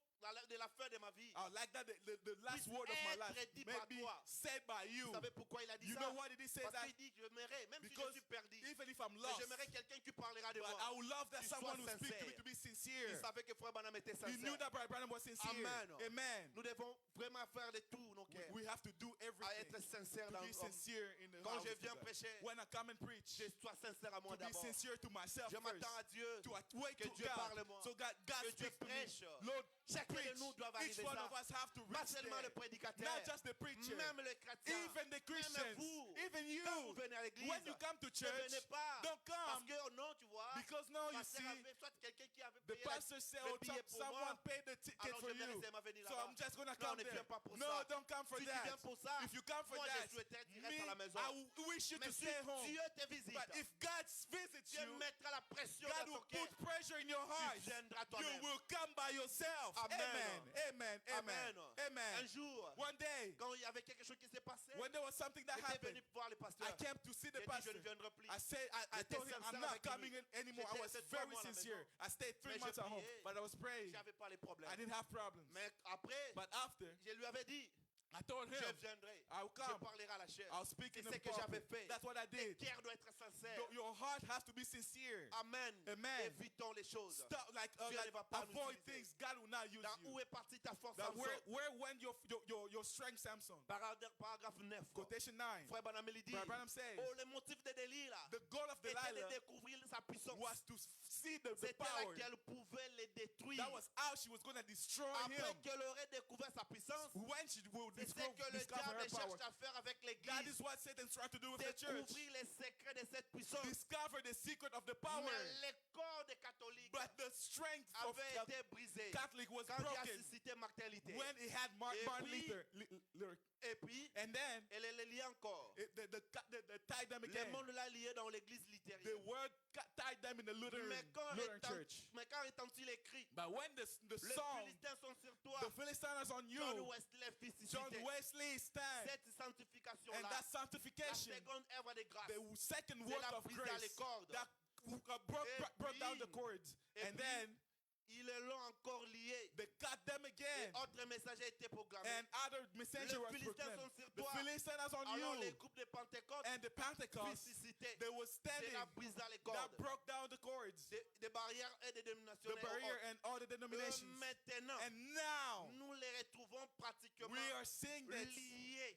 de la fin de ma vie, I would like that the last word of my life être dit par may be toi. said by you. Vous savez pourquoi il a dit You ça? know why did he say Parce that? qu'il dit, j'aimerais, même si je Because suis perdu, even if I'm mais lost, j'aimerais quelqu'un qui parlera de but moi. I would love that Tu someone sois who speak to me sincère. to be Il sincere. savait que frère Branham était He knew sincère. that Brother Branham was sincere. Amen. Amen. Nous devons vraiment faire de tout nos cœurs We have to do à everything être sincères to dans be sincere in the Quand house je of viens God. prêcher, When I come and preach, je sois sincère à moi to be d'abord. sincere to myself Je first. m'attends à Dieu To wait que to Dieu God. parle moi. So God Que Dieu speaks to me. prêche. Lord, Chaque preach. nous doivent Each arriver one ça. of us have to Pas reach seulement le there. prédicateur, Not just the preacher. même le chrétien, Even the même Christians. vous, Even quand vous you. venez à l'église, When you come to ne church, venez pas don't parce come que oh non, tu vois, because now you pasteur see avait soit quelqu'un qui avait the payé pastor said, le oh, billet pour someone moi, paid the ticket alors for je vais you. laisser venir So là-bas. I'm just gonna Non, come ne there. viens pas pour No, ça. don't come for Si tu that. viens pour ça, If you come for moi that, je souhaiterais que tu me, restes à la maison. I wish you Mais to si stay home. Dieu te visite, But if God visits Dieu you, mettra la pression God dans will ton cœur. put pressure in your heart. Tu viendras You toi-même. will come by yourself. Amen. Amen. Amen. Amen. Un Amen. jour, One day, quand il y avait quelque chose qui s'est passé, when there was something that j'étais happened, venu voir le pasteur. I came to see the J'ai dit, je pastor. ne viendrai plus. I said, I J'étais told him, I'm sincère not avec lui. coming in anymore. I J'étais was resté 3 very mois à la sincere. maison. I stayed 3 Mais months j'ai at home, prié. but I was praying. J'avais pas les problèmes. I didn't have problems. Mais après, But after, je lui avais dit, I told je him, viendrai. I'll Je come. parlerai à la chair. I'll speak C'est in ce the que j'avais pulpit. fait. That's what I Le did. cœur doit être sincère. Your heart has to be sincere. Amen. Amen. Évitons les choses. Stop, Dieu ne va pas nous avoid utiliser. things. God will not use Dans you. où est partie ta force, That Samson? where went your strength, Samson? Paragraphe 9. Quotation 9. Frère Branham il dit, Brother Branham says, oh, le motif de Delilah the goal of était de Delilah découvrir sa puissance. was to see the C'était là power. qu'elle pouvait les détruire. That was how she was going to destroy Après him. qu'elle aurait découvert sa puissance, When she will c'est ce discover que le her diable power. cherche à faire avec That l'église. is what Satan's trying to do with the church. Découvrir les secrets de cette puissance. Discover the secret of the power. Mais le corps des catholiques But the strength of avait été brisé Catholic was quand il a broken suscité Martin Luther. when he had Et Martin puis- Luther. Et puis, And then elle les liée encore. the tied them Le again. monde l'a lié dans l'église The luthérienne. word tied them in the Lutheran church. Mais quand retentit les cris, But when the les song, Philistins sont sur toi. the Philistines on you, John Wesley fit John susciter Wesley stand, cette and sanctification-là. that La sanctification, seconde œuvre de grâce. the second C'est work la of brise à grace les cordes. that brought down the cords. Et And puis, then ils l'ont encore lié. they cut them Et again. autre message a été programmé. And other messenger Les was Philistins proclaimed. sont sur The toi. Philistines on Alors les you. groupes de Pentecôte And the Pentecost, suscitaient. they were C'est standing la brise à les that cordes. broke down the cords, Des barrières et des dénominations. the barrier and all the denominations. Maintenant, And now nous les retrouvons pratiquement we are seeing that liés.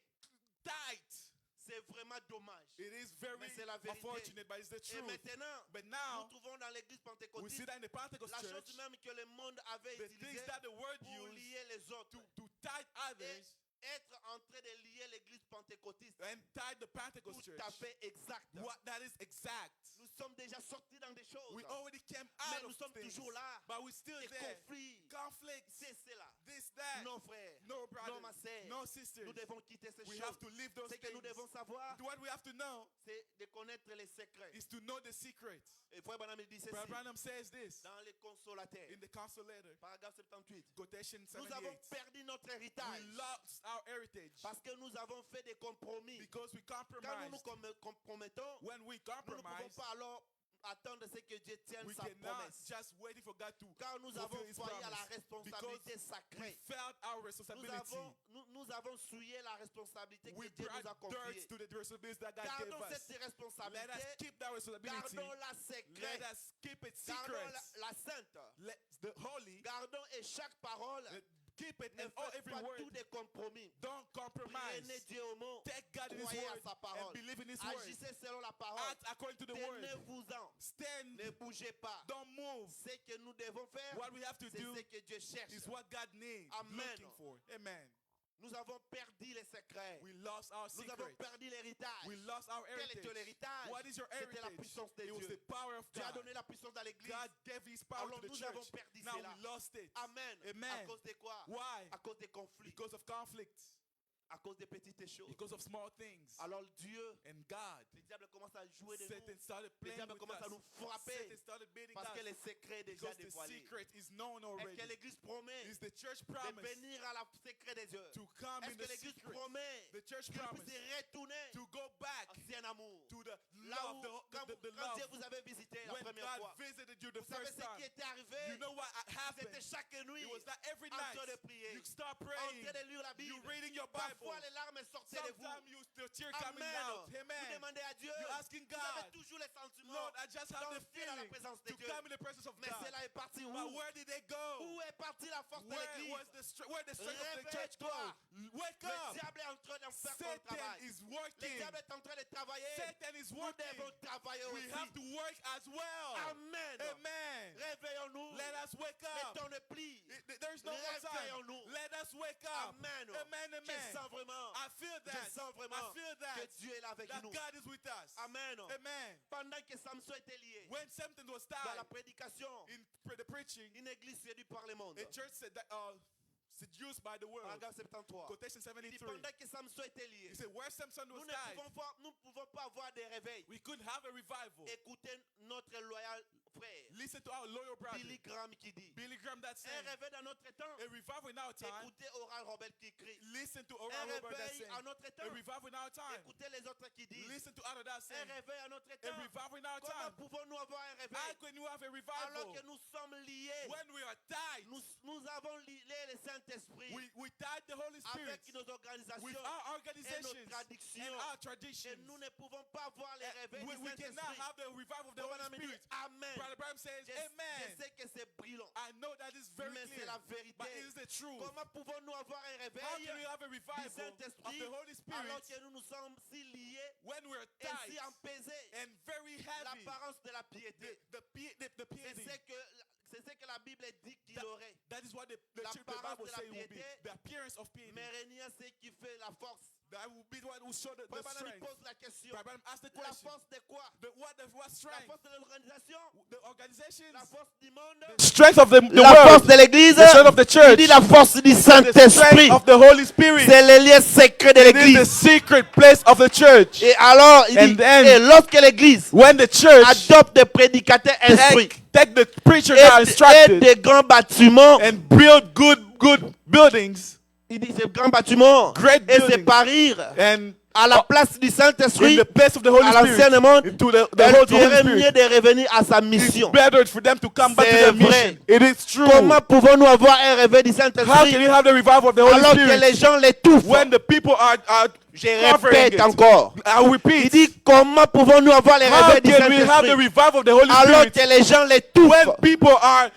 tight. C'est vraiment dommage. It is very Mais c'est la vérité. unfortunate, but it's the Et truth. maintenant, But nous now trouvons dans l'église we pentecôtiste see that in the Pentecost la chose church, même que le monde avait the utilisée things that the word pour used lier les autres. to tie others Être en train de lier l'église pentecôtiste. and tie the Pentecost Tout church. à fait exact. What that is exact. Nous sommes déjà sortis dans des choses. We already came Mais out nous of sommes things, toujours là. but we're still Des there. conflits. Conflicts, C'est cela. this, that. Non, frère. No brother, Non, ma sœur. no sister. Nous devons quitter ces We choses. have to leave those Ce que nous things. devons savoir, What we have to know c'est de connaître les secrets. is to know the secret. Et frère Branham il dit ceci Brother Branham says this dans les consolateurs. in the council letter, Paragraphe 78. quotation Nous avons 78. perdu notre We héritage lost our heritage parce que nous avons fait des compromis. because we Quand nous compromised. nous compromettons, When we nous ne pouvons compromise, pas alors attendre ce que Dieu tienne we sa cannot promesse. just waiting for God to Car nous avons fulfill His foyé à la promise. responsabilité We sacrée. felt our Nous responsibility. avons souillé la responsabilité We que Dieu nous a brought dirt confiée. to the responsibility that God gave Gardons us. cette Let us responsabilité. keep that responsibility. Gardons-la Let secrète. us keep it Gardons secret. la sainte. Let the holy Gardons et chaque parole. keep it Ne and all faites every pas word. tous des compromis. Don't compromise. Prenez Dieu au mot. Take God in His Croyez à word sa and parole. believe in His word. Agissez selon la parole. Act according to the word. Tenez-vous-en. Stand. Ne bougez pas. Don't move. Ce que nous devons faire, What we have to c'est do ce que Dieu cherche. is what God needs, Amen. looking for. Amen. Nous avons perdu les secrets. We lost our Nous avons secret. perdu l'héritage. We lost our Quel heritage. était l'héritage? What is your C'était la heritage? puissance de It was Dieu. the power of Dieu a God. donné la puissance dans l'église. God gave His power Alors to the nous avons church. perdu Now cela. we lost it. Amen. Amen. À cause de quoi? Why? À cause des conflits. Because of conflicts. À cause des petites choses. Because of small things. Alors Dieu, And God, le diable commence à jouer de Satan nous. started Le playing diable with commence à us. nous frapper Satan started beating parce que us le secret est déjà because the dévoilé. secret is known Est-ce already. que l'église promet Is the church de promise venir à la secret des heures? to come Est-ce in que the l'église secret? promet The church qu'elle promise puisse retourner to go back ancien amour? to the Là love, où, the quand love. Dieu vous avait visité la When première fois, God visited you the vous savez first ce qui time, était arrivé? you know what happened? C'était chaque nuit It was that every en night train de prier, you start en praying, train de lire la you Bible. reading your Bible. Parfois les larmes sortaient de vous. Sometimes the tear coming Amen. out. Vous Amen. demandez à Dieu. You're asking Vous avez God, toujours les sentiments Lord, I just have the d'entrer dans la feeling présence de to Dieu. come in the presence of Mais God. cela est parti où? But where did they go? Où est partie la force de Where l'église? was where the strength of the church go? Réveille-toi. Wake Le up. diable est en train de faire son Satan travail. is Le working. diable est en train de travailler. Satan is Nous working. devons travailler We aussi. have to work as well. Amen. Amen. Réveillons-nous. Let us wake Le up. temps ne plie. There's no more time. Réveillons-nous. Let us wake up. Amen. Amen, Je amen. sens vraiment. I feel Je that. sens vraiment I feel que that. Dieu est là avec That nous. God is with us. Amen. Amen. Pendant que Samson était lié When something was dans la tied prédication, in the preaching, une église séduite par le monde. a church said that seduced by the world. Paragraphe 73. Quotation Il dit 73. pendant que Samson était lié, He said where Samson nous was ne tied, pouvons pas avoir des réveils. we couldn't have a revival. Écoutez notre loyal frère, Listen to our loyal brother, Billy Graham, qui dit Billy Graham, that un saying, réveil dans notre temps. a revival in our time. Écoutez Oral Robert qui crie. Listen to Un Oral Robert that réveil saying, à notre a temps. revival in our time. Écoutez les autres qui disent Listen to other that un saying, réveil à notre a temps. revival in our Comment time. pouvons-nous avoir un How réveil can you have a alors revival que nous sommes liés? when we are tied? Nous avons lié le Saint-Esprit We tied the Holy Spirit avec nos organisations with our et nos organizations traditions. and our Et traditions. nous ne pouvons pas voir les réveils du We cannot Saint-Esprit. have the revival of the Brother Holy Branham dit, Spirit. Amen. Brother Branham says, Je Amen. sais que c'est brillant, I know that is very mais c'est clear, la vérité. but it is the truth. Comment pouvons-nous avoir un How réveil can we have a du revival of Saint-Esprit the Holy Spirit alors que nous nous sommes si liés when we're et si tied empesés? and very heavy? L'apparence de la piété. The C'est piety. ce que la Bible dit qu'il aurait. That is what the L'apparence Bible de la say it will be. piété. The appearance of piety. Mais rien, c'est qui fait la force. That will be what will show the Brother Branham strength. pose la question. Brother Branham ask the La question. force de quoi? What La strength? force de l'organisation? The organizations. La force du monde? Strength of the La force de l'église? The strength of the church. Il dit la force du The Saint-Esprit. strength of the Holy Spirit. C'est le lieu secret de It is the l'église. secret place of the church. Et alors, il And dit, then, et lorsque l'église when the church adopte des prédicateurs instruits take the preacher that are et instructed des grands bâtiments, and build good buildings il dit ces grands bâtiments Great et buildings. séparir and à la place du in Saint-Esprit the place of the Holy à Spirit l'ancien monde, into the elle whole Holy ferait mieux Spirit, de revenir à sa it's mission. better for them to come back to C'est their vrai. mission. It is true. Comment pouvons-nous avoir un réveil du How can Saint-Esprit you have the revival of the Holy alors que Spirit les gens l'étouffent? when the people are Je covering répète it? encore. I Il repeat. dit comment pouvons-nous avoir les How réveils du can we have the Saint-Esprit revival of the Holy alors Spirit que les gens when l'étouffent? people are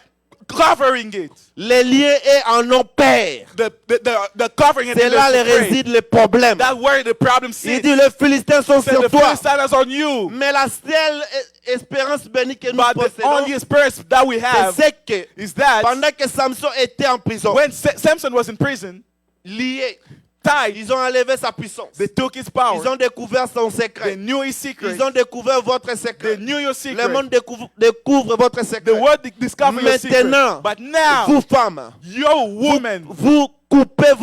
covering it? Les lieux et en ont peur. The covering it. C'est and là they're les afraid. réside le problème. That's where the problem Il sits. dit les Philistins sont Said sur the toi. Philistines on you. Mais la seule espérance bénie que nous But the possédons, only experience that we have c'est que is that pendant que Samson était en prison, when Samson was in prison, lié, tied, ils ont enlevé sa puissance. they took his Ils power. ont découvert son They secret. knew his secret. Ils ont découvert votre They secret. knew your Le secret. monde découvre votre The secret. world discovered your secret. Maintenant, But now, vous femmes, yo woman, vous coupez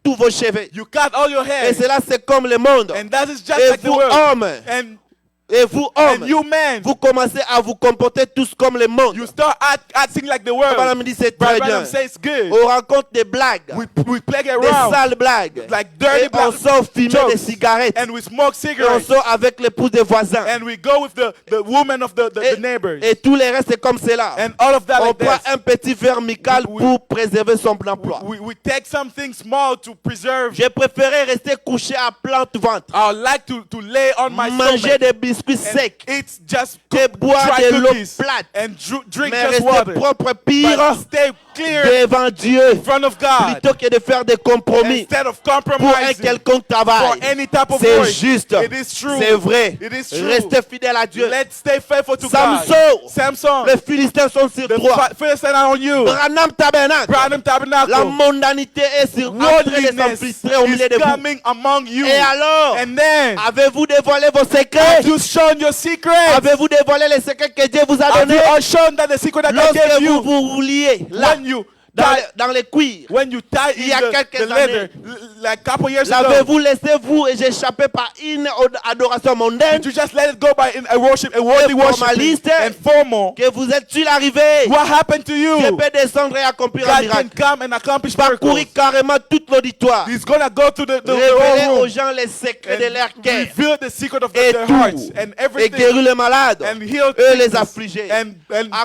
tous vos cheveux. you cut all your Et hair. cela, c'est comme le monde. And that is just Et like the vous, world. hommes, et vous, hommes, And you men, vous commencez à vous comporter tous comme le monde. you start acting like the world. Madame dit c'est Brother très bien. Branham says it's good. On rencontre des blagues, We play des around sales blagues. like dirty Et on sort fumer jokes. des cigarettes. And we smoke Et on cigarettes. sort avec l'épouse des voisins. And we go with the woman of the neighbors. Et tout le reste, c'est comme cela. And all of that On like prend this. un petit verre mical pour préserver son emploi. We take something small to preserve. J'ai préféré rester couché à plante ventre, I would like to lay on my manger stomach des biscuits and secs, eat just que boire dry de l'eau cookies plate, and drink mais just rester water. propre pire But stay clear devant Dieu in front of God plutôt que de faire des compromis instead of pour un compromising quelconque for travail. any type of C'est work. juste, It is true. c'est vrai. It is true. Restez fidèle à Dieu. Let's stay faithful to Samson, God. Samson, les Philistins sont sur the toi. Philistines are on you. Branham Tabernacle, Branham la Tabernacle, mondanité est en train de worldliness s'infiltrer au milieu is de vous. coming among you. Et alors, And then, avez-vous dévoilé vos secrets? have you shown your secrets? Avez-vous dévoilé les secrets que Dieu vous a Have you donnés? all shown that the secret that God Lorsque gave vous you vous rouliez là, when you dans tie, les cuirs, when you tie il y a in quelques the leather, like a couple years ago? l'avez-vous laissé vous et échappé par une adoration mondaine? Did you just let it go by in a worship, a worldly worship, formaliste? and formal? Que vous êtes-il arrivé? What happened to you? Dieu peut descendre et accomplir un God can miracle. come and accomplish miracles. Parcourir carrément toute l'auditoire. He's gonna go to the Révéler whole aux room gens les secrets de leur and cœur. reveal the secret of Et their hearts tout. and Et everything, guérir les malades. and heal Eux les sickness, affligés. and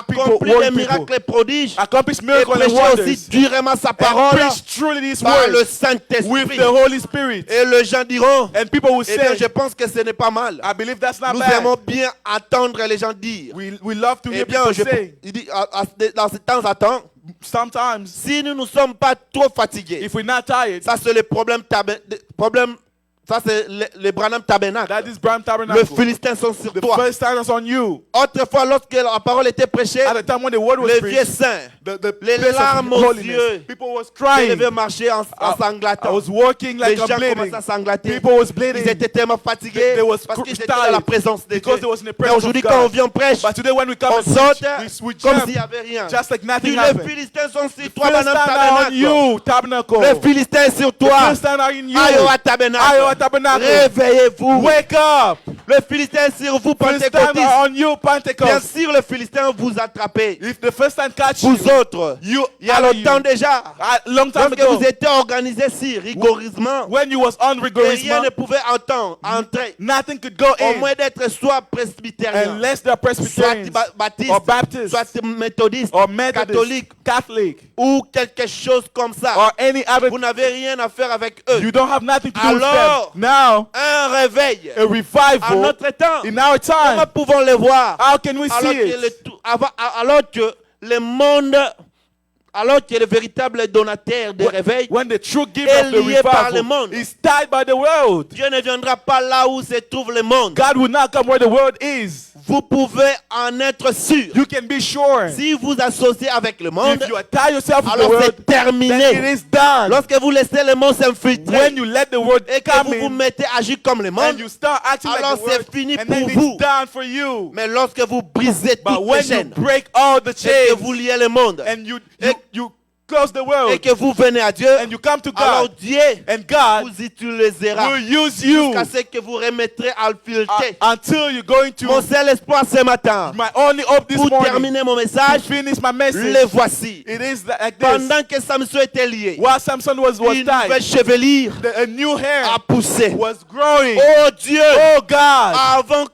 people, Accomplir des world people, miracles et prodiges. accomplish Et miracles and prêcher wonders, aussi durement sa and parole preach truly these par le words with Saint-Esprit. the Holy Spirit. Et les gens diront, And people will eh bien, say, je pense que ce n'est pas mal. I believe that's not Nous bad. aimons bien entendre les gens dire. We love to Eh hear bien, people say, il dit, dans ce temps à temps, sometimes, si nous ne sommes pas trop fatigués, if we're not tired, ça c'est le problème Ça, c'est le Branham Tabernacle. That is Branham Le Tabernacle. Philistin sont sur The toi. Philistines on you. Autrefois, lorsque la parole était prêchée, At the time when the word was les vieux preached, saints, place les of larmes aux holiness, yeux, people was ils crying. devaient marcher en I sanglatant. was walking Les like gens I'm bleeding. commençaient à sanglater. People was Ils bleeding. étaient tellement fatigués They was parce qu'ils étaient tired dans la présence de Dieu. because they was in the Mais presence aujourd'hui, of quand on God. vient prêche, But today when we come on and saute preach, we comme jump s'il n'y avait rien. just like nothing Puis happened. les Philistins sont sur The toi, Branham Philistines are on Tabernacle. you, Tabernacle. Les Philistins sur The toi, Philistines are in you. Iowa Tabernacle. Iowa Tabernacle. Réveillez-vous. Wake up. Les Philistins sur vous, Philistines Pentecôtistes. are on you, Bien Pentecost. sûr, les Philistins vous attrapez. If the Philistines catch you, Vous autres, you il y a are longtemps you. déjà, A long time lorsque ago, vous étiez organisés si rigoureusement, when you was on et rien rigorism, ne pouvait entrer, nothing could go au in moins d'être soit presbytérien, unless they're soit Presbyterians baptiste, or Baptist soit méthodiste, or Methodist, catholique, Catholic, ou quelque chose comme ça. or any other. Vous n'avez rien à faire avec eux. You don't have nothing to do with them. Alors, Now, un réveil. a À revival notre temps, in our comment time. pouvons les voir? How can we Alors see que, it? alors que le monde, alors que le véritable donateur de réveil, When the true giver est of the lié par le revival monde. is tied by the world, Dieu ne viendra pas là où se trouve le monde. God will not come where the world is. Vous pouvez en être sûr. You can be sure. Si vous associez avec le monde, If you tie yourself with the alors world, c'est then it terminé. is done. Lorsque vous laissez le monde s'infiltrer When you let the world et que come vous vous in mettez à agir comme le and monde, you start acting like alors the world, c'est fini and pour then vous. it's done for you. Mais lorsque vous brisez But toutes les when you chaînes break all the et que chains vous liez le monde and you Et- close the et world que vous venez à Dieu, and you come to alors God, Dieu and God vous utilisera will use you jusqu'à ce que vous remettrez à le filtrer. until you're going Mon to. seul espoir ce matin, My only hope this pour morning terminer mon to message, finish my message. le voici. It is like this. Pendant que Samson était lié, While Samson was une nouvelle tied, chevelure a new hair a poussé. was growing. Oh Dieu, Oh God, avant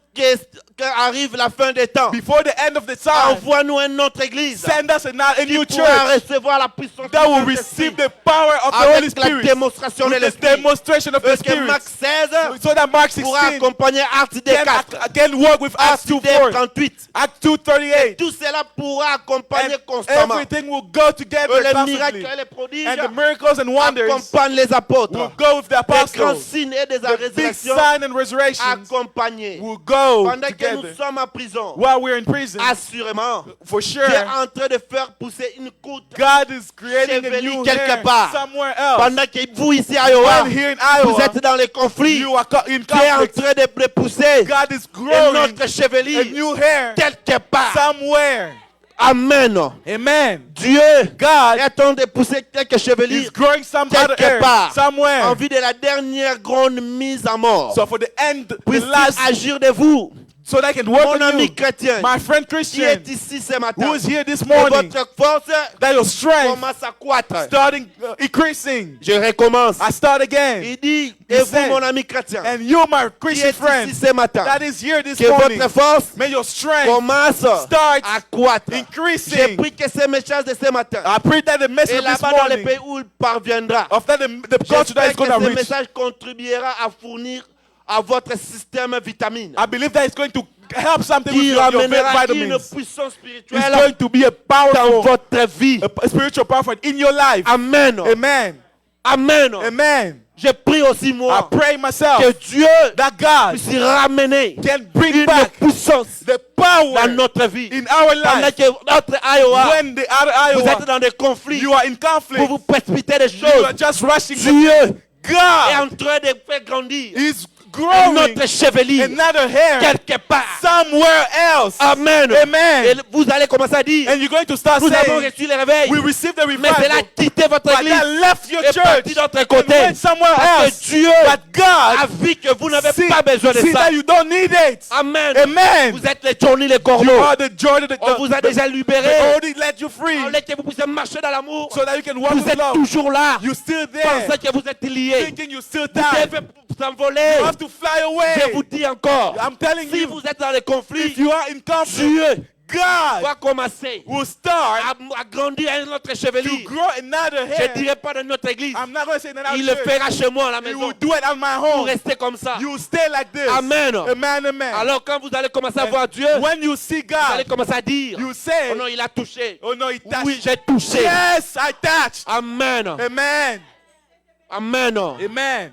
qu'arrive la fin des temps, before the end of the time, envoie-nous une autre église send us a new qui pourra church recevoir la puissance that will du receive Saint-Esprit the power of the Holy avec la Spirit, démonstration de with the l'Esprit. demonstration of the Que Spirit, Marc 16 so that Mark pourra 16 accompagner Actes des 4, can work with Acts Actes des 2:4, 38. Acts 2:38, Tout cela pourra accompagner and constamment. everything will go together Que les constantly, miracles et les prodiges and the miracles and wonders accompagnent les apôtres. will go with the Les grands apostles. signes et des The big résurrections sign and resurrections accompagnés. will go Pendant que nous together. sommes en prison, While we're in prison, assurément, for Dieu est sure, en train de faire pousser une côte. God is creating a Chevelu new quelque hair part. somewhere else. Pendant que vous ici à Iowa, When here in vous Iowa, êtes dans les conflits, you are in Dieu est en conflict. train de pousser God is une growing autre a chevelure new hair quelque part. somewhere. Amen. Amen. Dieu God est en train de pousser quelques is chevelures growing some other quelque hair part en somewhere. vue de la dernière grande mise à mort. So for the end, the Puisse last, agir de vous, so that I can work mon on ami you, chrétien, my friend qui Christian, est ici ce matin. who is here this Et morning, votre force that your strength commence à croître. starting increasing. Je recommence. I start again. Il dit, He et vous, said, mon ami chrétien, And you, my qui Christian est friend, ici ce matin, that is here this que morning, votre force may your strength commence start à croître. J'ai increasing. pris que ce message de ce matin, I pray that the message et of this là-bas dans les morning, pays où il parviendra, of that the culture that j'espère is que going to ce reach, message contribuera à fournir à votre système vitamine, I believe that it's going to help something with qui your ramènera une vitamins. puissance It's spirituelle going to be a dans powerful, votre vie. a spiritual power in your life. Amen. Amen. Amen. Amen. Je prie aussi I moi pray myself que Dieu that God puisse ramener can bring une back puissance the dans power notre vie. in our Pendant life. que notre Iowa, When the other vous êtes Iowa, dans des conflits, you are in pour conflict, vous précipiter des you are choses. just rushing. Dieu est God en train de faire grandir is growing notre chevelure another hair quelque part. somewhere else. Amen. Amen. Et vous allez commencer à dire, And you're going to start nous avons saying, reçu le réveil, we received the mais cela a revival, quitté votre but église that left your et parti church d'autre and côté. went somewhere Parce else. que Dieu But God a vu que vous n'avez see, pas besoin de see ça. that you don't need it. Amen. Amen. Vous êtes les Johnny, les You corbeaux. are the joy of the, On vous a déjà they libéré. already let you free On voulait que vous puissiez marcher dans l'amour. so that you can walk Vous with êtes love. toujours là. You're still there, Pensez que vous êtes liés. thinking you're still Vous tired. devez s'envoler. You have to fly away. Je vous dis encore, I'm telling si you, vous êtes dans les conflits, if you are in conflict, Dieu God va commencer will start à grandir à notre to chevelure. grow another Je hair. ne dirai pas de notre église. I'm not going to say that Il le fera chez moi à la He maison. will do it at my Vous home. restez comme ça. You will stay like this. Amen. Amen, amen. Alors quand vous allez commencer à And voir Dieu, vous when you see allez God, commencer à dire, you say, oh non, il a touché. oh no, he touched. Oui, j'ai touché. Yes, I touched. Amen. Amen. Amen. Amen.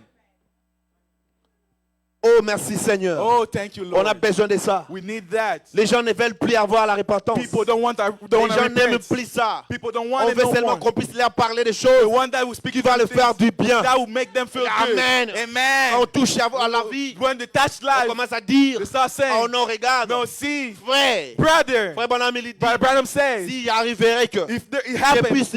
Oh, merci Seigneur. Oh, thank you, On a Lord. besoin de ça. We need that. Les gens ne veulent plus avoir la repentance. People don't want to Les gens n'aiment repent. plus ça. People don't On want it veut no seulement more. qu'on puisse leur parler des The choses one that will speak qui va leur faire du bien. that will make them feel good. Amen. Amen. On touche à la vie. When they touch On life, commence à dire, they start saying, oh non, regarde, no, see, frère, brother, frère Branham, il dit, Brother Branham says, s'il arriverait que if it je happens puisse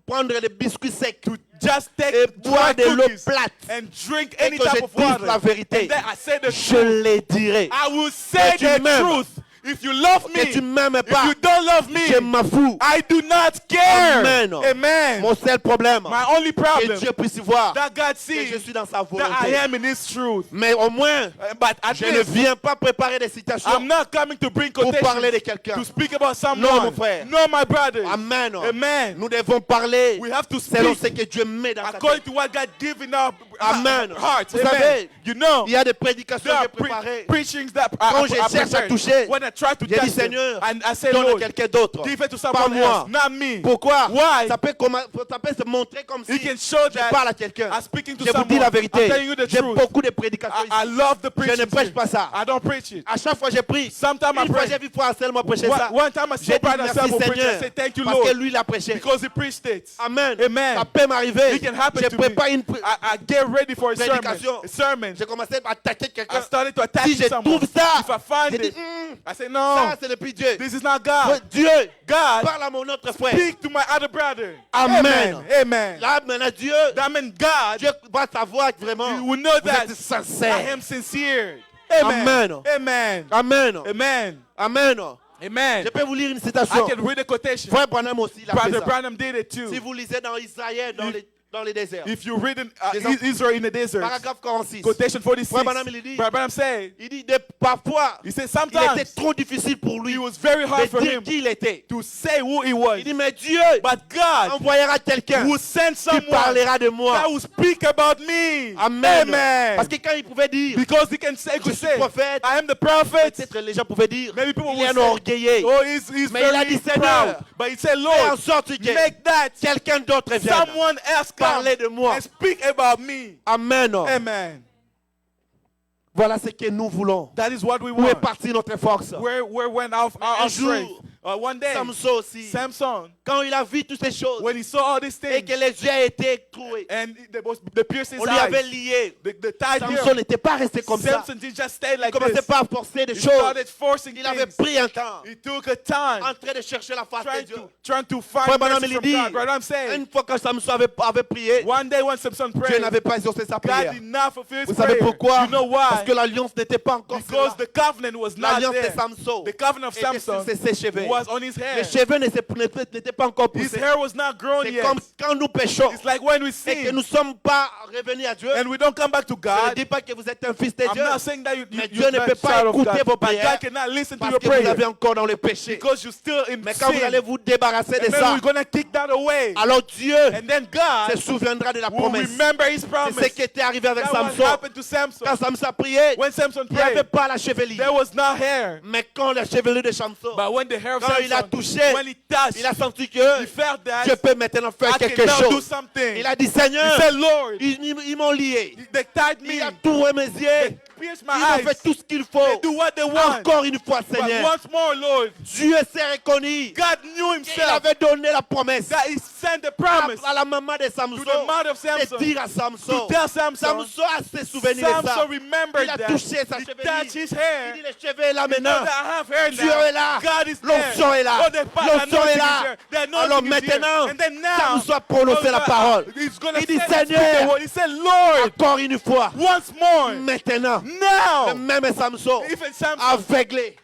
prendre des biscuits secs to just take et boire dry de l'eau cookies plate and drink et any que type je of dise water, la vérité, and then I say the je truth, les dirai. I will say tu the m'aimes, truth. If you love Que tu me, m'aimes if pas, you don't love je me, m'en fous. I do not care. Amen. Amen. Mon seul problème, My only que problem Dieu puisse voir that God que sees je suis dans sa that I volonté. am in His truth. Mais au moins, But at je ne least viens pas préparer des citations I'm not coming to bring pour parler de quotations quelqu'un. to speak about Non, someone. mon frère. No, my brothers. Amen. Amen. Nous devons parler We have to selon speak ce que Dieu met dans sa according tête. to what God gives in our Amen. hearts. Vous Amen. savez, You know, il y a des prédications there que are j'ai préparées. preachings that Quand je are cherche à prepared. toucher, When I try to j'ai dit, touch them, Seigneur, and I say, donne à Lord, quelqu'un d'autre. give it to Pas someone moi. else, not me. Pourquoi? Why? Ça peut se montrer comme si He can show je that parle à quelqu'un. I'm speaking to Je vous someone. dis la vérité. I'm telling you the J'ai truth. beaucoup de prédications I ici. love the Je ne preaching. prêche pas ça. I don't preach it. À chaque fois, j'ai pris. Sometimes I Une fois, pray. j'ai vu Frère Anselme prêcher ça. One time I J'ai saw dit Brother merci Samuel preach. I Seigneur. said, thank you, Parce que Lord, lui, il a prêché. because he preached it. Amen. Amen. Ça peut m'arriver. It can happen Je to me. prépare une I get ready for a sermon. prédication. A sermon. J'ai commencé à attaquer I quelqu'un. started to attack Si je someone. trouve ça, If I find j'ai dit, it, I say, no, ça, c'est depuis Dieu. this is not God. Dieu, God, parle à mon autre frère. speak to my other brother. Amen. Amen. Là, maintenant, Dieu, That means God, Dieu va savoir que vraiment, you will know vous that êtes I sincère. am sincere. Amen. Amen. Amen. Amen. Amen. Amen. Amen. Je peux vous lire une I citation. can read a quotation. Frère Branham aussi, il a fait Brother ça. Branham did it too. Si vous lisez dans Israël, dans les déserts, If you read in Des- Israel in the desert, paragraphe 46, quotation 46, Frère Branham, il dit, Brother Branham said, il dit, parfois, he said il était sometimes trop difficile pour lui it was very de hard for dire him qui il était. to say who he was. Il dit, mais Dieu But God envoyera quelqu'un will send qui someone parlera de moi. that will speak about me. Amen. Amen. Parce que quand il pouvait dire, Because he can say, je could suis say, prophète, I am the prophet. peut-être les gens pouvaient dire, Maybe people il est will un say, orgueillé. oh, he's Mais il a very dit, Seigneur, proud. But he said, Fais en Lord, sorte que make that quelqu'un d'autre vienne someone else come parler de moi. and speak about me. Amen. Amen. Voilà ce que nous voulons. That is what we Où est want. partie notre force? Where went our Un strength? jour, One day, Samson aussi, Samson, quand il a vu toutes ces choses when he saw all these et things, que les yeux étaient troués, and the pierced his on lui avait eyes, lié. the tied Samson here, n'était pas resté comme ça. Samson didn't just stay Il like commençait this. pas à forcer des He choses. started forcing Il avait things. pris un temps He took a time en train de chercher la face de Dieu. trying to Frère find Branham, mercy il from dit, God. Right, I'm saying, une fois que Samson avait prié, one day when Samson Dieu prayed, n'avait pas exaucé sa God prière. did not fulfill his Vous savez prayer. pourquoi? You know Parce why? que l'alliance n'était pas encore Because là. the covenant was not L'alliance de there. Samson The covenant of était sur Samson ses cheveux. was on his hair. Les cheveux n'étaient pas encore His poussés. hair was not grown C'est yet. comme quand nous péchons It's like when we et que sin nous ne sommes pas revenus à Dieu. and we don't come back to Je ne God. dis pas que vous êtes un fils de I'm Dieu, not saying that you mais you're Dieu ne not peut pas child of écouter God, vos but prières God cannot listen to parce your que vous avez prayer encore dans le péché. because you're still in Mais quand vous sin. allez vous débarrasser de And then ça, we're gonna kick that away. alors Dieu And then God se souviendra de la will promesse. remember His C'est promise. ce qui était arrivé avec That what Samson. happened to Samson. Quand Samson a prié, When Samson il n'y avait prayed, pas la chevelure. there was no hair. Mais quand la chevelure de Samson, But when the hair of quand il a Samson, touché, when he touched, il a senti he que felt that je peux maintenant faire I quelque can now do chose. something. Il a dit, He Seigneur, said, Lord, ils m'ont lié. they tied me. Il a troué mes yeux. Pierced Ils my ont fait eyes. tout ce qu'il They faut. do what they want. Encore une fois, But Seigneur, once more, Lord, Dieu s'est reconnu. God knew Il Himself avait donné la promesse that He sent the promise à la maman de to Samson. the mother of Samson De dire à Samson. to tell Samson. Samson a ses souvenirs de ça. Samson remembered Il a that. touché sa He chevelure. touched his Il hair. dit, les cheveux est là He knows maintenant. that I have hair Dieu now. est là. God is L'onction there. est là. Oh, the L'onction est anointing là. is there. The anointing Alors is here. maintenant, And then now, Samson a prononcé oh, la parole. He's gonna Il dit, say that, speak the Seigneur, word. He said, Lord, encore une fois, once more, maintenant, now, le même Samson, even Samson, aveuglé,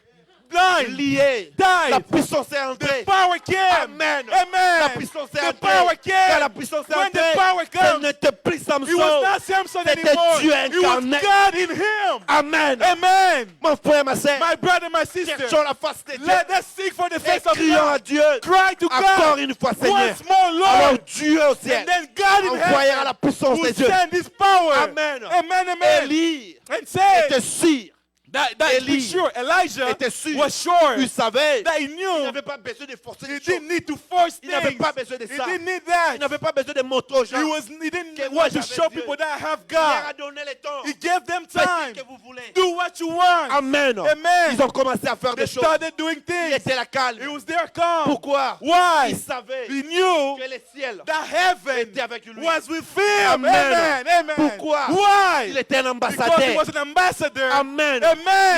blind, lié, died. la puissance est The entrée. power came. Amen. Amen. La puissance est The entrée. power came. Quand la puissance est When entrée, the power ce comes, n'était plus it was Samson. not Samson C'était anymore. Dieu It was incarné. God in him. Amen. Amen. Mon frère, ma soeur, My brother, my sister, cherchons la face de Dieu. let us seek for the Et face of crions à God. Dieu. Cry to Encore God. une fois, Seigneur. Once more, Alors Lord. Dieu au ciel And then God in envoyera la heaven puissance de will Dieu. send His power. Amen. Amen. Amen. Élie And say, était sûr That Élie he's sure. Elijah était sûr. was sure Il savait. that he Il knew n'avait pas besoin de forcer he les choses. didn't need to force Il n'avait things. pas besoin de He ça. didn't need Il that. n'avait pas besoin de montrer aux gens. He didn't que want moi, to j'avais show Dieu. people that I have Il leur a God. donné le temps. He gave them Faites time. ce que vous voulez. Do what you want. Amen. Amen. Ils ont commencé à faire They des choses. started doing Il things. était la calme. He was there calm. Pourquoi? Why? Il savait He knew que les ciels that heaven étaient avec lui. was with him. Amen. Amen. Amen. Pourquoi? Why? Il était un Because he ambassadeur. was an ambassador. Amen. Amen.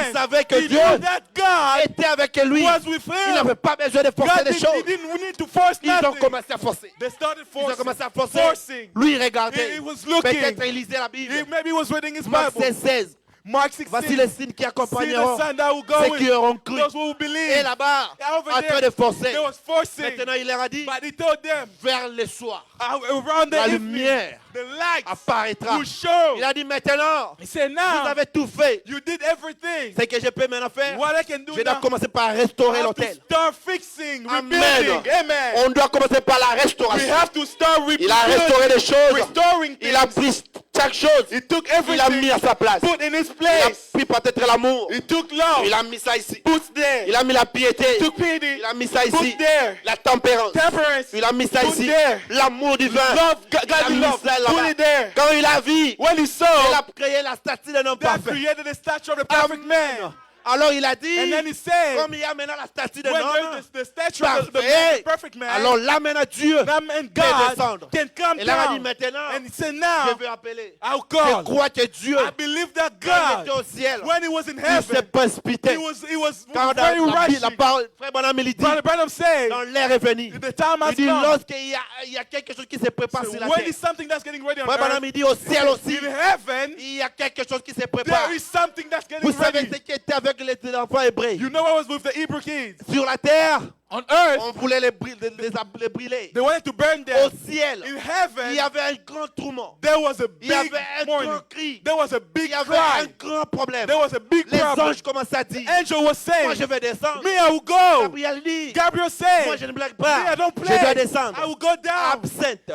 Il savait que He Dieu knew that God était avec lui. was with Il him. n'avait pas besoin de forcer God des he choses. didn't need to force Ils ont nothing. commencé à forcer. They started Ils ont forcing. commencé à forcer. Forcing. Lui, il regardait. He was looking. Peut-être il lisait la Bible. Maybe he was reading his Marc Bible. 16. Mark 16. Voici les signes qui See the accompagneront sign that will go ceux qui with auront cru. those who will believe. Et là-bas, Over en there, train de forcer. They was forcing. Maintenant, il leur a dit, But he told them, vers le soir, around the la evening, lumière the light apparaîtra. will show. Il a dit, maintenant, He said, vous now avez tout fait. you did everything. C'est que je peux maintenant faire. What I can do Je dois now, commencer par I restaurer have to l'hôtel. start fixing, Amen. rebuilding. Amen. On doit commencer par la We restauration. have to start Il a restauré les choses. restoring Il a things. pris chaque chose. He took Il l'a mis everything, à sa place. put in his Il a place. pris peut-être l'amour. He took love, Il a mis ça ici. put there. Il a mis la piété. Took pity, Il a mis ça put ici. there. La tempérance. Temperance, Il a mis ça put ici. there. L'amour divin. Love, Il a godly mis love, ça put là-bas. it there. Quand il a vu, When he il saw a créé la statue d'un homme that parfait. created the stature of the perfect man. Alors il a dit, And then he said, comme il y a maintenant la statue d'un when homme there's the stature of the parfait, perfect man, alors là maintenant Dieu that man peut God descendre. can come Et là il a dit down. maintenant, And he said, je now, veux appeler. I'll Je call. crois que Dieu, I believe that quand il God, était au ciel, when he was in il s'est heaven, précipité. he was Quand very la rushing. parole, frère Branham, il dit, Brother Branham said, quand l'air est venu, the time has il dit, come. lorsqu'il y a quelque chose qui se prépare So sur la when terre. is something that's getting ready on Frère Branham, earth, il dit, au ciel aussi, in heaven, il y a quelque chose qui se prépare. there is something that's getting Vous savez ready. ce qui était avec les enfants hébreux. You know what was with the Hebrew kids? Sur la terre, On earth, on voulait les brûler. they wanted to burn Au them. ciel, In il heaven, y avait un grand tourment. there was a Il y big avait un mourning. grand cri. There was a Il big y avait un cry. grand problème. There was a big Les problem. anges commençaient à dire, Angel was moi saying, je vais descendre. me, I will go. Gabriel dit, Gabriel moi said, je ne blague me, pas. I don't Je dois play. descendre. I will go down. Absinthe.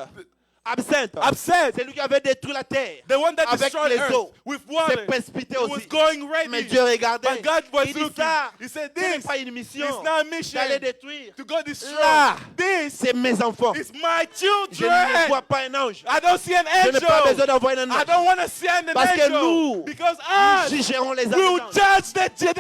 Absinthe. Upset. C'est lui qui avait détruit la terre. The one that Avec destroyed les earth eaux. with C'est water. précipité It was aussi. going Mais ready. Dieu regardait. But God was Il dit looking. ça. He said, Ce n'est this pas une mission is not a mission d'aller détruire. to go destroy. Là, This c'est mes enfants. is my Je ne children. vois pas un ange. I don't see an Je n'ai pas besoin angel. d'envoyer un I ange. don't want to send an Parce que angel. nous, Because Nous us, jugerons les we will anges. judge the Si Dieu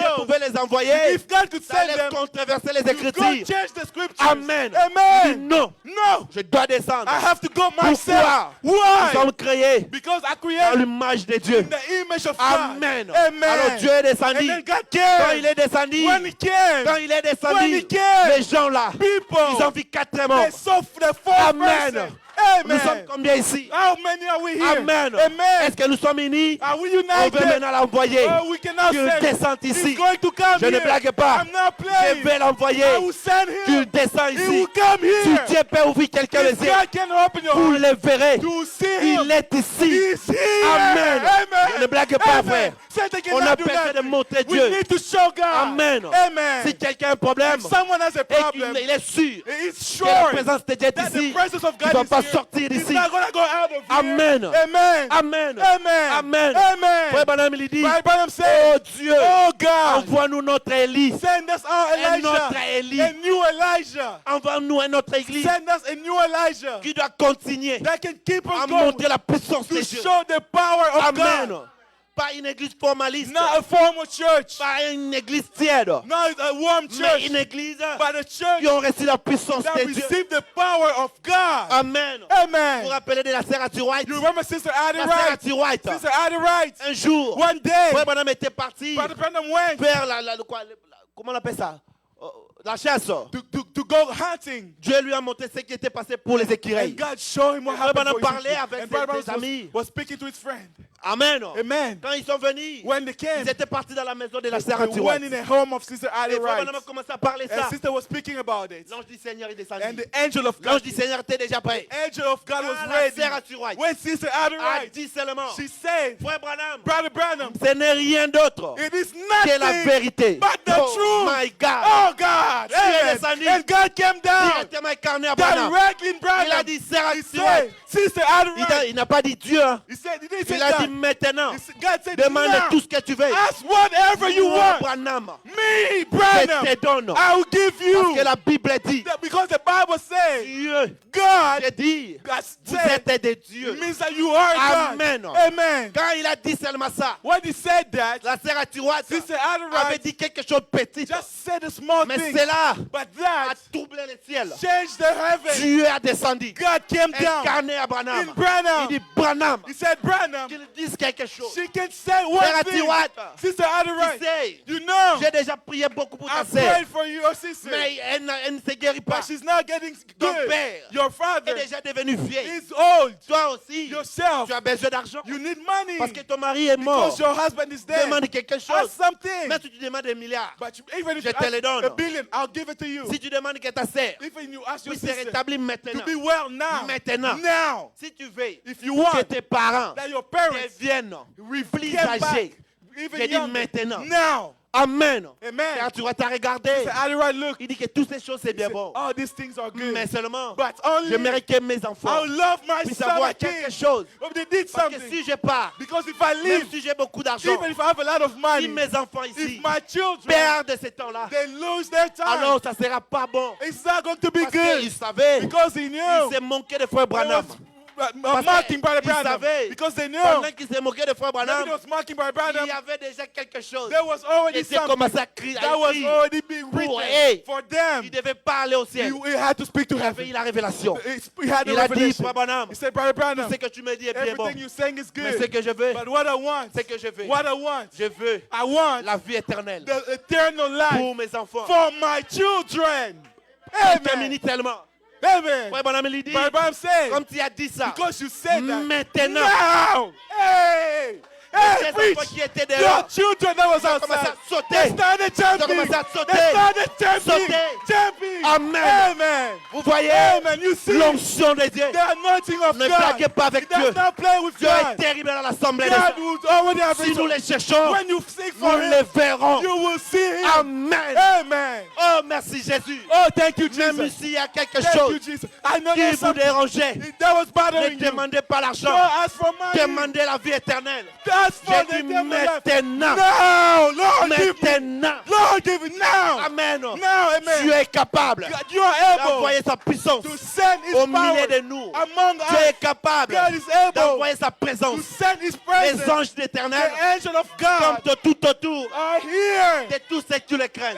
angels. pouvait les envoyer, If God could ça send allait them, controverser les you go Écritures. change the scriptures. Amen. Il dit Amen. non, No, je dois descendre. I have to go myself. Nous Why? sommes créés Because I dans created l'image de Dieu. in the image of Amen. God. Amen. Alors Dieu est descendu. And then God Quand il came. est descendu, When he came, quand il est when descendu, he came, les gens là, people, ils ont vu 4 membres. they saw the four Amen. persons. Nous sommes Amen. combien ici? How many are we here? Amen. Amen. Est-ce que nous sommes unis? Are we On united? veut maintenant l'envoyer. Oh, we cannot Qu'il send. descende He's ici. going to come Je ne here. blague pas. I'm not Je playing. vais l'envoyer. I will send Qu'il him. descend He ici. will come Si here. Dieu peut ouvrir quelqu'un les If yeux, God can open your vous heart le verrez. to see him, Il est ici. he's here. Amen. Amen. Je ne blague pas, Amen. frère. Satan On cannot a do besoin de nothing. montrer We Dieu. need to show God. Amen. Amen. Si quelqu'un a un problème If someone has a et problem, qu'il est sûr he's que la sure présence de Dieu est that the ici, presence of il ne God va is pas here. sortir He's d'ici. not going to go out of here. Amen. Amen. Amen. Amen. Amen. Amen. Frère Branham, il dit, Right, Branham oh said, Dieu, oh God, envoie-nous notre Élie. send us our Un Elijah. autre Élie. A new Elijah. Envoie-nous un autre église Send us a new Elijah qui doit continuer that can keep à on going montrer la puissance de to Dieu. show the power of Amen. God. Pas une église formaliste, Not a formal church, pas une église tiède, not a warm mais church, une église but a church qui ont reçu la puissance that de Dieu. received the power of God. Amen. Vous Amen. vous rappelez de la sœur Hattie White? You remember Sister Addie La sœur Wright? Hattie White, Sister Addie Wright. un jour, One day, Frère Branham était parti Brother Branham went faire comment on appelle ça? La chasse. to go hunting. Dieu lui a montré ce qui était passé pour les And écureuils. God showed him what Brother happened Branham for his parlait avec and Brother ses Branham amis. was speaking to his friend. Amen. Amen. Quand ils sont venus, When they came, ils étaient partis dans la maison de la sœur they Hattie went White. in the home of Sister Addie Et Frère Wright. Branham a commencé à parler And ça. Sister was speaking about it. L'ange du Seigneur est And descendu. the angel of L'ange God, du Seigneur était déjà prêt. angel of God was Quand la ready. sœur Hattie White When Sister Addie a Wright, dit seulement, she said, Frère Branham, Brother Branham, ce n'est rien d'autre it is que la nothing vérité. but the Oh truth. my God. Oh God. Dieu est Amen. descendu. And God came down Directement incarné à Branham. directly in Il a Branham. dit, sœur He Hattie White. said, Sister Addie Wright. Il n'a pas dit Dieu. Hein. He said, he didn't say Il a dit, God. maintenant, God said, demande now, tout ce que tu veux. ask whatever you Moi, want. Branham, Me, je Branham, te donne. I will give Parce you. que la Bible dit, That because the Bible says, Dieu, God je dis, has vous said, êtes des dieux. it means that you are God. Amen. Amen. Quand il a dit seulement ça, When he said that, la sœur Atiwat Sister avait Adonai dit quelque chose de petit. just said a small Mais thing, cela but a that troublé le ciel. changed the heaven. Dieu a descendu, God came down incarné à in Branham. Branham. Il dit, Branham, He said, Branham, qu'il dise quelque chose. she can say one Sœur thing. Atiwat, Sister tu Adonai, sais, you know, j'ai déjà prié beaucoup pour ta I sœur, prayed for your sister, mais elle ne se guérit pas. but she's not getting Ton good. père Your est father déjà devenu vieil. is old. Toi aussi, Yourself, tu as besoin d'argent. you need money Parce que ton mari est mort. because your husband is dead. Demande quelque Ask chose. something. Mais si tu demandes des milliards, But even if Je you te les ask donne. a billion, I'll give it to you. si tu demandes que ta sœur Even you ask your puisse se sister rétablir maintenant, to be well now, Maintenant. now, si tu veux if you que want tes parents that your parents deviennent plus get back, âgés, even j'ai dit younger, maintenant. now, Amen. amen. Car tu vas te regarder. Say, Adonai, look, Il dit que toutes ces choses c'est bien bon. all these things are good, Mais seulement, but only j'aimerais que mes enfants I love my puissent son avoir again. quelque chose. If they did Parce que something, si je pars, because if I même live, si j'ai beaucoup d'argent, even if I have a lot of si money, mes enfants ici if my children perdent ce temps-là, they lose their time, alors ça sera pas bon. it's not going to be Parce qu'ils good savaient, because he knew. ils s'est moqué de frère They Branham. was Parce mocking Brother qu'ils Branham savaient, because they knew. pendant qu'ils s'est moqué de frère Maybe Branham, they was mocking Brother il Branham. y avait déjà quelque chose. There was already Et c'est commencé something à crier. that was already being Pour written eux. for them. Il devait parler au ciel. He had to speak to Il avait heaven. eu la révélation. He had Il a a dit, revelation. frère Branham, He said, Brother Branham, ce que tu me dis est bien bon. everything you're saying is Mais ce good. que je veux, But what I want, c'est que je veux. what I want, Je veux I want la vie éternelle the eternal life pour mes enfants. for my children. Quelqu'un Amen. m'unit tellement. Amen. Frère Branham lui dit, Brother Branham said, comme tu as dit ça, because you said that, maintenant, now, hey, les hey, enfants preach. qui étaient Your dehors, children that was ils ont commencé outside, à sauter. they started Ils ont jumping. commencé à They sauter. started jumping. Sauter. Jumping. Amen. Amen. Vous voyez, Amen. You see l'onction de Dieu. the anointing of Ne God. blaguez pas avec He Dieu. does not play with Dieu est God. terrible dans l'assemblée des God saints. will already have Si nous it. les cherchons, When you seek for nous him, les verrons. you will see him. Amen. Amen. Oh, merci Jésus. Oh, thank you, Même Jesus. s'il y a quelque Thank you, chose Jesus. I know qui there's vous something dérangeait, that was ne bothering you. demandez pas Don't l'argent. ask for money. Demandez la vie éternelle. Ask for J'ai the dit devil life. maintenant. Now, Lord, give me. Maintenant. Lord, give it now. Amen. Now, Dieu amen. est capable God, you are able d'envoyer sa puissance to send his au power milieu de nous. among Dieu us. est capable God is able d'envoyer sa to présence. send his Les presence. anges The d'éternel angel of comme God de tout autour are here. de tous ceux qui le craignent.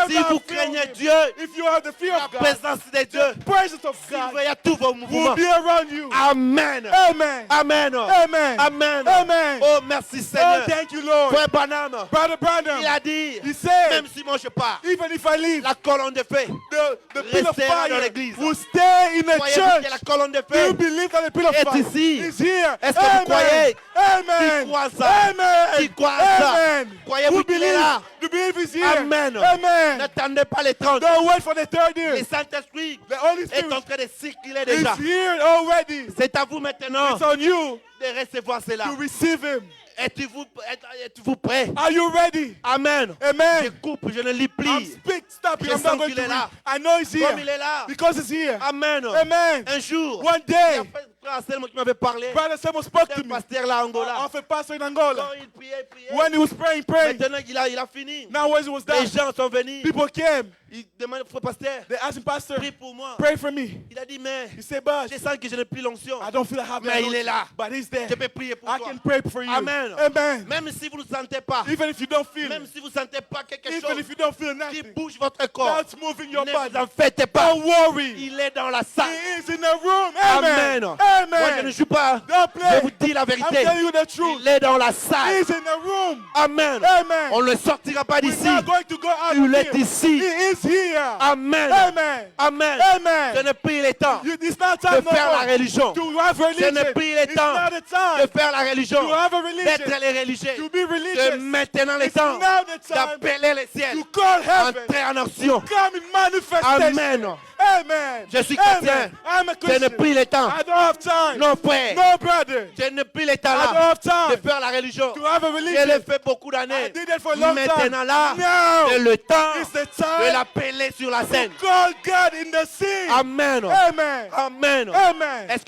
Si vous craignez Dieu, if you have the fear la of God, présence de Dieu the presence of God surveille tous vos will mouvements. be around you. Amen. Amen. Amen. Amen. Amen. Amen. Oh, merci Oh, Seigneur. thank you, Lord. Frère Branham, Brother Branham, il a dit, he said, même si moi je pars, even if I leave, la colonne de feu the pit of restera dans fire l'église. will stay in the Croyez-vous church. que la colonne de Do you feu believe that the pit of est fire ici? is here? Est-ce que vous Amen. croyez? Amen. Qui croit ça? Amen. Qui croit ça? Amen. Croyez-vous Who qu'il est believes? là? The belief is here. Amen. Amen. N'attendez pas les 30. Don't wait for the third year. Le Saint-Esprit The Holy est en Spirit train de circuler is déjà. here already. C'est à vous maintenant It's on you de recevoir cela. to receive him. Êtes-vous prêts? Are you ready? Amen. Je Amen. coupe, je ne lis I'm plus. stopping. Je I'm sens not going qu'il to est là. read. I know he's here Comme il est là. because he's here. Amen. Amen. Un jour, One il y a day, frère Anselme qui m'avait parlé. Brother Samuel spoke to Un me. pasteur là, Angola. Of a pastor in Quand Angola. il priait. When he was praying. Maintenant, il a fini. Now when he was Les done, gens sont venus. people came. Ils demandent, frère pasteur, They asked him, Pastor, prie pour moi. pray for me. Il a dit, mais He said, but je sens que je n'ai plus l'onction. I don't feel I have Mais that il est là. anointing, but he's there. Je peux prier pour I toi. can pray for you. Amen. Amen. Même si vous ne sentez pas, Even if you don't feel même it, si vous ne sentez pas quelque even chose if you don't feel qui nothing, bouge votre corps, that's moving your ne body. vous en faites pas. Don't worry. Il est dans la salle. He is in the room. Amen. Amen. Moi, je ne Amen. joue pas. Don't Je play. vous dis la I'm vérité. telling you the truth. Il est dans la salle. He's in the room. Amen. Amen. On ne le sortira pas We're d'ici. not going to go out Il of est here. ici. He is here. Amen. Amen. Amen. Amen. Je ne prie les temps It's not de time no faire la more religion. to have religion. Je ne prie les It's temps not the de time faire la religion. to have a religion. D'être les religieux. To be De religious. maintenant les It's temps now the time d'appeler le ciel. to call heaven. Entrer en action. Come in manifestation. Amen. Amen. Je suis chrétien. Amen. I'm a Je ne Christian. prie les temps I don't have time. Non, frère. No, brother. Je n'ai plus le I temps don't là have time de faire la religion. to have a Je l'ai religion. fait beaucoup I d'années. did that for a long time. Maintenant là, Now, c'est le temps it's the de time l'appeler sur la scène. to call God in the scene. Amen. Amen. Amen. Amen. Est-ce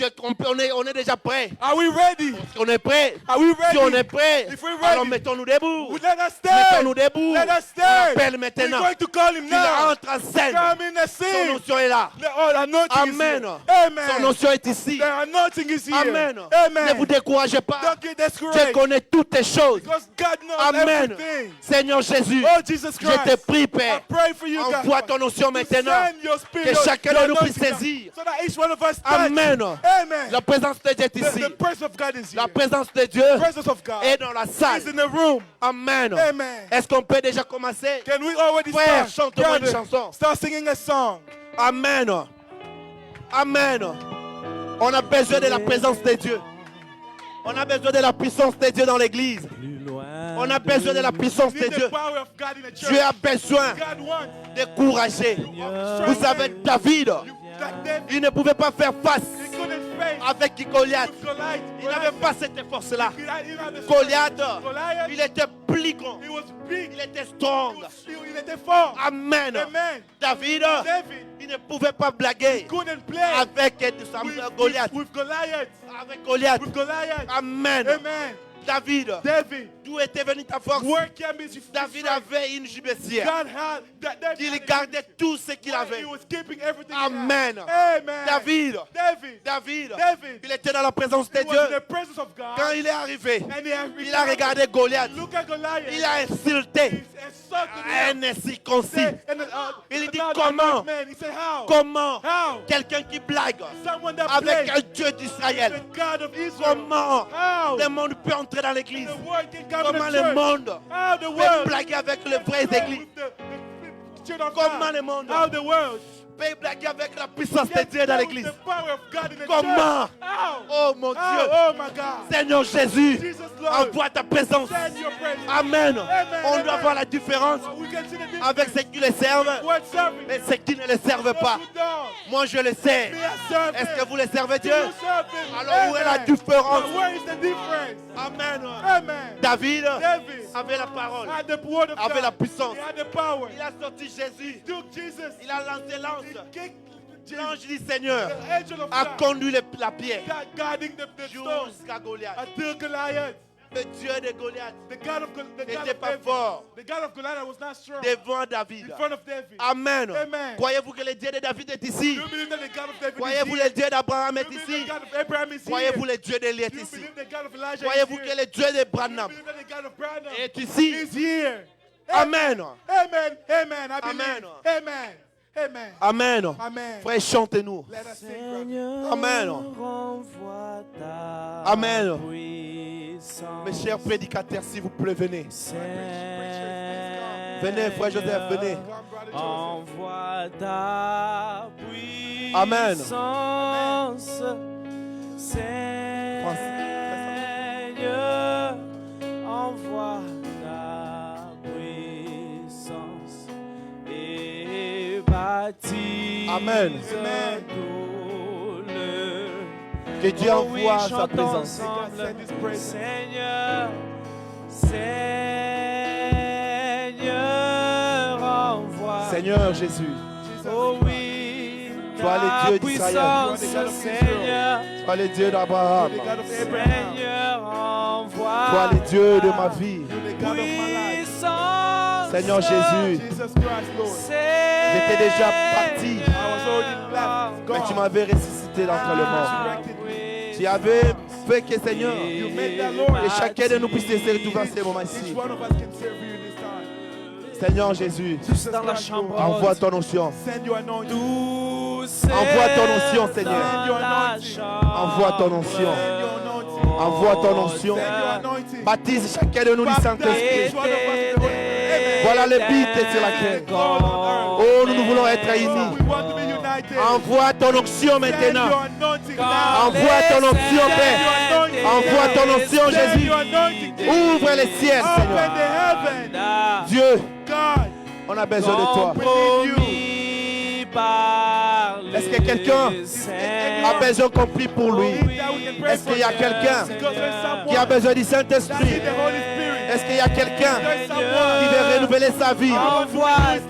on est déjà prêt? Are we ready? Est-ce qu'on est prêt? Are we Si on ready? est prêt, If we're alors ready, mettons-nous debout. let us stand. Mettons-nous debout. Let us On stand. appelle We're maintenant. going to call him Il now. entre en scène. Come in the Son scene. onction est là. Oh, the anointing Amen. is here. Amen. Son onction est ici. The anointing is here. Amen. Amen. Ne vous découragez pas. Don't get Je discouraged. connais toutes les choses. Because God knows Amen. everything. Seigneur Jésus, Oh, Jesus je te Christ. prie, I Père. pray for you, God. Envoie ton onction To maintenant. send your spirit, Que chacun your de nous puisse anointing now, saisir. so that each one of us touch. Amen. Amen. La présence de Dieu est ici. The presence of God is here. La présence de Dieu The presence of God est dans la salle. is in the room. Amen. Amen. Est-ce qu'on peut déjà commencer? Can we already Frère, start? chante-moi une Brother, chanson. start singing a song. Amen. Amen. On a besoin de la présence de Dieu. On a besoin de la puissance de Dieu dans l'église. On a besoin de la puissance We de need the Dieu. power of God in the church. Dieu a besoin God wants de courager. Vous savez, David, that David, il ne pouvait pas faire face he couldn't face avec Goliath. with Goliath. Il n'avait pas cette force-là. He had the Goliath, Goliath, il était plus grand. he was big. Il était strong. Il était fort. Amen. Amen. David, David il ne pouvait pas blaguer couldn't play avec Goliath. with Goliath. Avec Goliath. With Goliath. Amen. Amen. David, David, d'où était venue ta force? where came his David strength? avait une gibecière. God had that. Il gardait tout ce qu'il avait. He was keeping everything. Amen. He had. Amen. David, David, il était dans la présence de he Dieu. was in the presence of God. Quand il est arrivé, And il a regardé Goliath. Look at Goliath. Il a insulté un incirconcis. Il dit comment? He said, how? Comment How? quelqu'un qui blague Someone that avec plays un Dieu d'Israël, the God of Israel. comment How? le monde peut entrer dans l'église? The world can come Comment to the le church. monde How the peut world blaguer avec les vraies églises? with the children of Comment God. le monde How the world peut blaguer avec la puissance de can Dieu dans play with l'église? the power of God in the Comment? church. How? Oh mon How? Dieu, Oh my God. Seigneur Jésus, Jesus Lord. envoie ta présence. Send your presence. Amen. Amen. On doit voir la différence We can see the difference. avec ceux qui les servent What serving? et ceux qui ne les servent Those pas. who don't. Moi je le sais. Me I serve Est-ce him. que vous les servez Dieu? You serve him. Alors où est la Amen. différence? But where is the difference? Amen. Amen. David David avait la parole, had the word of avait God. la puissance. He had the power. Il a sorti Jésus. He took Jesus. Il a lancé He l'ange. kicked L'ange dit Seigneur the angel of a God. conduit la pierre God guarding the stone jusqu'à Goliath. until Goliath. Le Dieu de Goliath The God of the God n'était of pas David. fort The God of Goliath was not strong. devant David. In front of David. Amen. Amen. Croyez-vous que le Dieu de David est ici? Do you believe that the God of David Croyez-vous is le here? Dieu d'Abraham Do est you believe ici? the God of Abraham is Croyez-vous here? le Dieu d'Élie est Do you ici? believe the God of Elijah Croyez-vous is que here? le Dieu de Do you Branham believe that the God of Branham est ici? is here? Amen. Amen. Amen. I believe. Amen. Amen. Amen. Amen. Amen. Frère, chantez-nous. Let us sing, brother. Seigneur, Amen. renvoie ta Amen. puissance. Mes chers prédicateurs, s'il vous plaît, venez. Seigneur, Venez, frère Joseph, venez. Come, brother Joseph. envoie ta Amen. puissance. Seigneur, envoie ta puissance et baptise Amen. tout le Que Dieu Oh oui, envoie sa chantons présence. ensemble. God send His presence. Seigneur, Seigneur, envoie. Seigneur Jésus, Oh oui, Toi, le ta Dieu d'Israël. puissance, Toi, le God of Seigneur, toi le Dieu d'Abraham, The God of Abraham. Seigneur, envoie. toi le Dieu de ma vie. You're the God of my life. Puissance, Seigneur Jésus, Jesus Christ, Lord. j'étais déjà parti, I was already left. mais tu God. m'avais ressuscité d'entre les morts. Tu avais fait que Seigneur, You made that, Lord. que chacun de nous puisse se retrouver en ce moment Each ici. one of us can serve you in this time. Seigneur Jésus, Jesus dans la Christ, chambre Lord. envoie ton onction. Send your anointing. Envoie ton onction, Seigneur. Envoie ton onction. Send your anointing. Envoie ton onction. Send your anointing. Baptise chacun de nous du Baptize Saint-Esprit. each one of us with the Holy- Amen. Voilà le but sur la terre. Oh, nous voulons être So unis. we want to be united. Envoie ton onction Send maintenant. your anointing now. Envoie ton onction, Père. Envoie ton onction, Send Jésus. your anointing. Ouvre les ciels, Open Seigneur. the heaven. Dieu, God, on a besoin de toi. Compromis par Est-ce Est-ce que quelqu'un a besoin qu'on prie pour lui? Est-ce qu'il y a quelqu'un qui a besoin du Saint-Esprit? Est-ce qu'il y a quelqu'un qui veut renouveler sa vie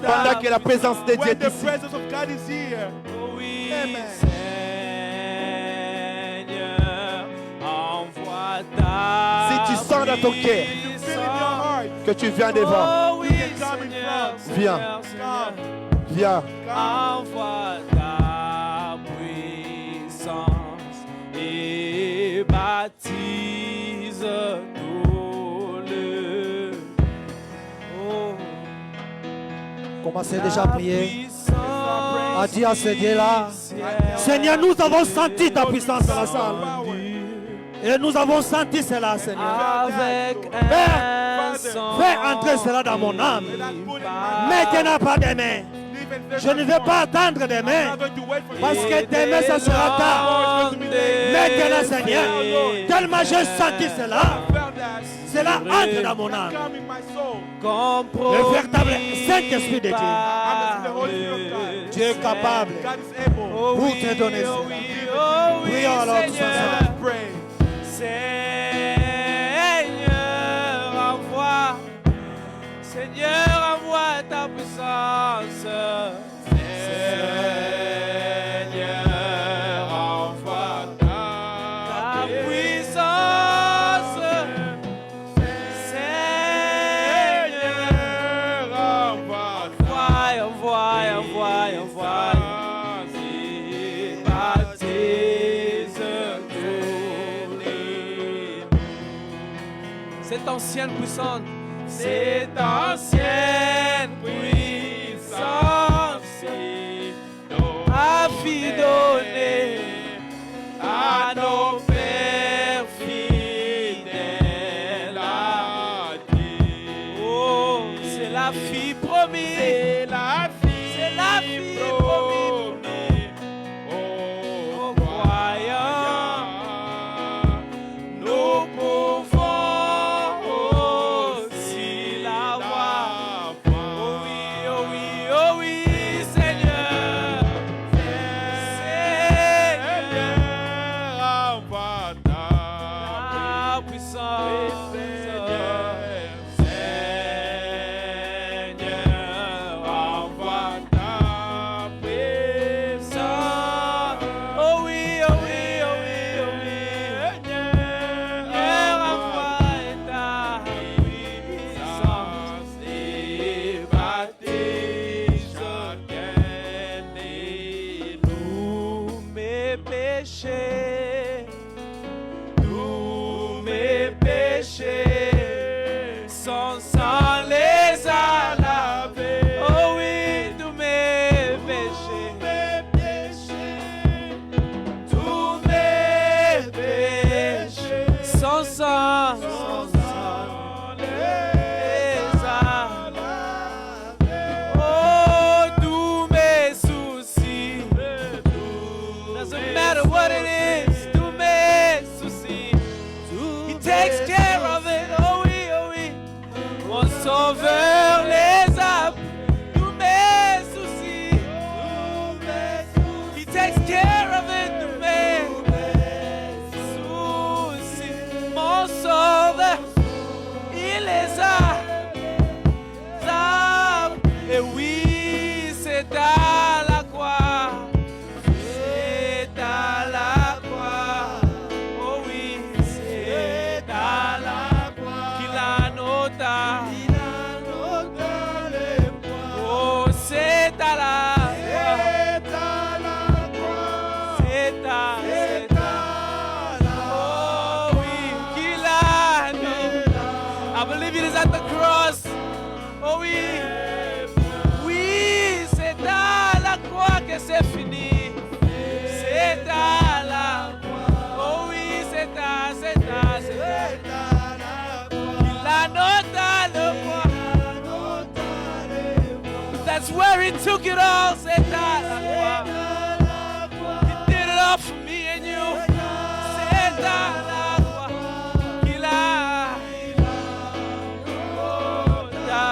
pendant que la présence de Dieu When est the ici? presence of God is here. Oui, Amen. Seigneur, envoie ta Si tu sens dans ton cœur Feel in your heart. que tu viens devant, Oh oui, come in Seigneur, front. Viens. Seigneur, Seigneur. viens. Envoie ta puissance et baptise-nous le. Oh, Commencez déjà à prier, puissance à dire à ce Dieu-là, Seigneur, nous avons senti ta puissance dans la salle. Et nous avons senti cela, Seigneur. avec Père, un sang. Fais entrer cela dans mon âme. Maintenant, pas des mains. Je ne vais pas attendre des mains. Parce que demain, ça sera tard. Maintenant, Seigneur, tellement j'ai senti cela, cela entre dans mon âme. Le véritable Saint-Esprit de Dieu. Dieu est capable pour te donner cela. Prions alors tous ensemble. Seigneur, envoie ta puissance. Seigneur, envoie ta puissance. Seigneur, envoie. Cette ancienne puissance. Cette ancienne puissance a fui donner à nos pères fidèles à Dieu. Oh, c'est la fille promise. C'est la fille promise. Oh, croyants, nous pouvons aussi la voir. Oh oui, oh oui, oh oui, Seigneur. Seigneur, envoie ta puissance. Seigneur, envoie ta puissance. Oh oui, oh oui, oh oui, oh oui. Seigneur, envoie ta puissance et baptise chacun de nous, mes péchés. Tous mes péchés, son sang les a lavés. Oh oui, tous mes péchés. Tous mes péchés, son sang les a lavés. Oh, tous mes soucis. Doesn't matter what it is, tous mes soucis. He takes care of it, oh oui, oh oui. Mon sauveur les a, tous mes soucis. He takes care of it, tous mes soucis. Mon sauveur, il les a. Et oui, c'est à la croix. C'est à la croix. Oh oui, c'est à la croix qu'il a nota. Oh, c'est à la croix. C'est à oh oui, qu'il a nota. I believe it is at the cross. Oh oui. Oui, c'est à la croix que c'est fini. C'est à la croix. Oh oui, c'est à. Il a nota le croix. That's where he took it all. C'est à la croix. He did it all for me and you. C'est à la croix qu'il a nota.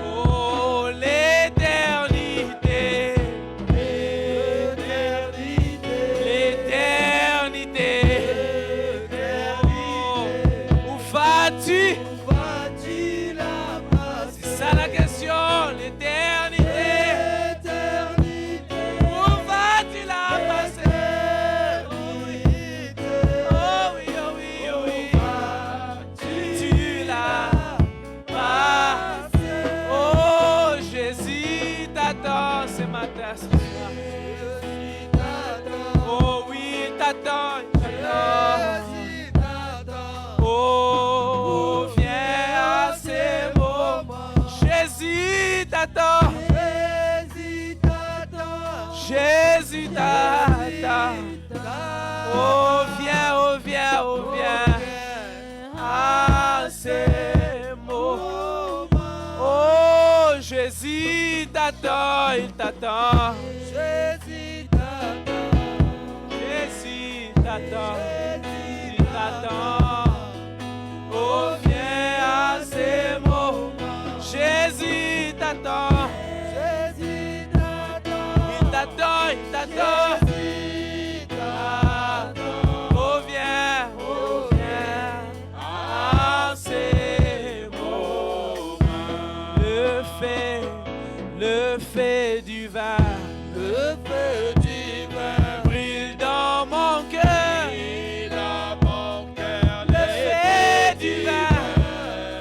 Oh, l'éternité Oh oui, il t'attend, il t'attend. Oh, viens à ces moments. Jésus t'attend. Jésus t'attend. Oh, viens, oh, viens, oh, viens. À ces mots. Oh, Jésus t'attend, il t'attend. Jésus t'attend. Jésus t'attend. Il t'attend. Oh, viens à ces mots. Jésus t'attend. Jésus t'attend. Il t'attend, il t'attend. Oh, viens, à ces moments. Le fait du vin, brille dans mon cœur. Le fait du vin,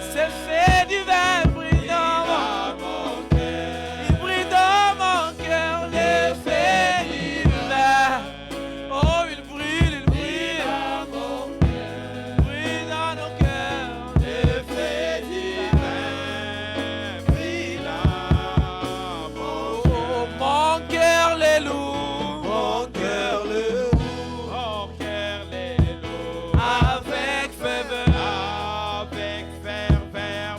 ce fait du vin brille dans mon cœur. Il brille dans mon cœur, le fait du vin. Oh, il brille, il brille. Brille dans nos cœurs, le fait du vin brille dans mon cœur. Oh, mon cœur les loue, mon cœur le loue, mon cœur les loue. Avec ferveur,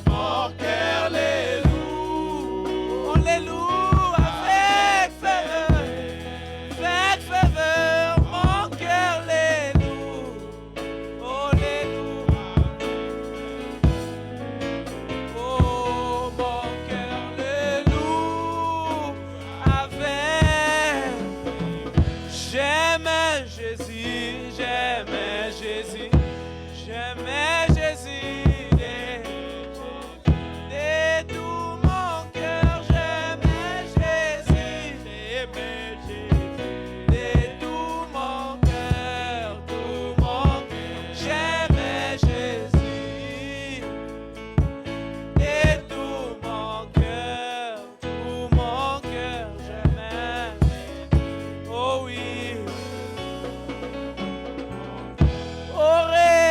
mon cœur les loue. On les loue avec ferveur, mon cœur les loue. Oh, les loue. Oh, mon cœur les loue avec. J'aime Jésus, j'aime Jésus, j'aime Jésus de tout mon cœur, j'aime Jésus, de tout mon cœur, j'aime Jésus, de tout mon cœur, j'aime. Oh oui. Oh,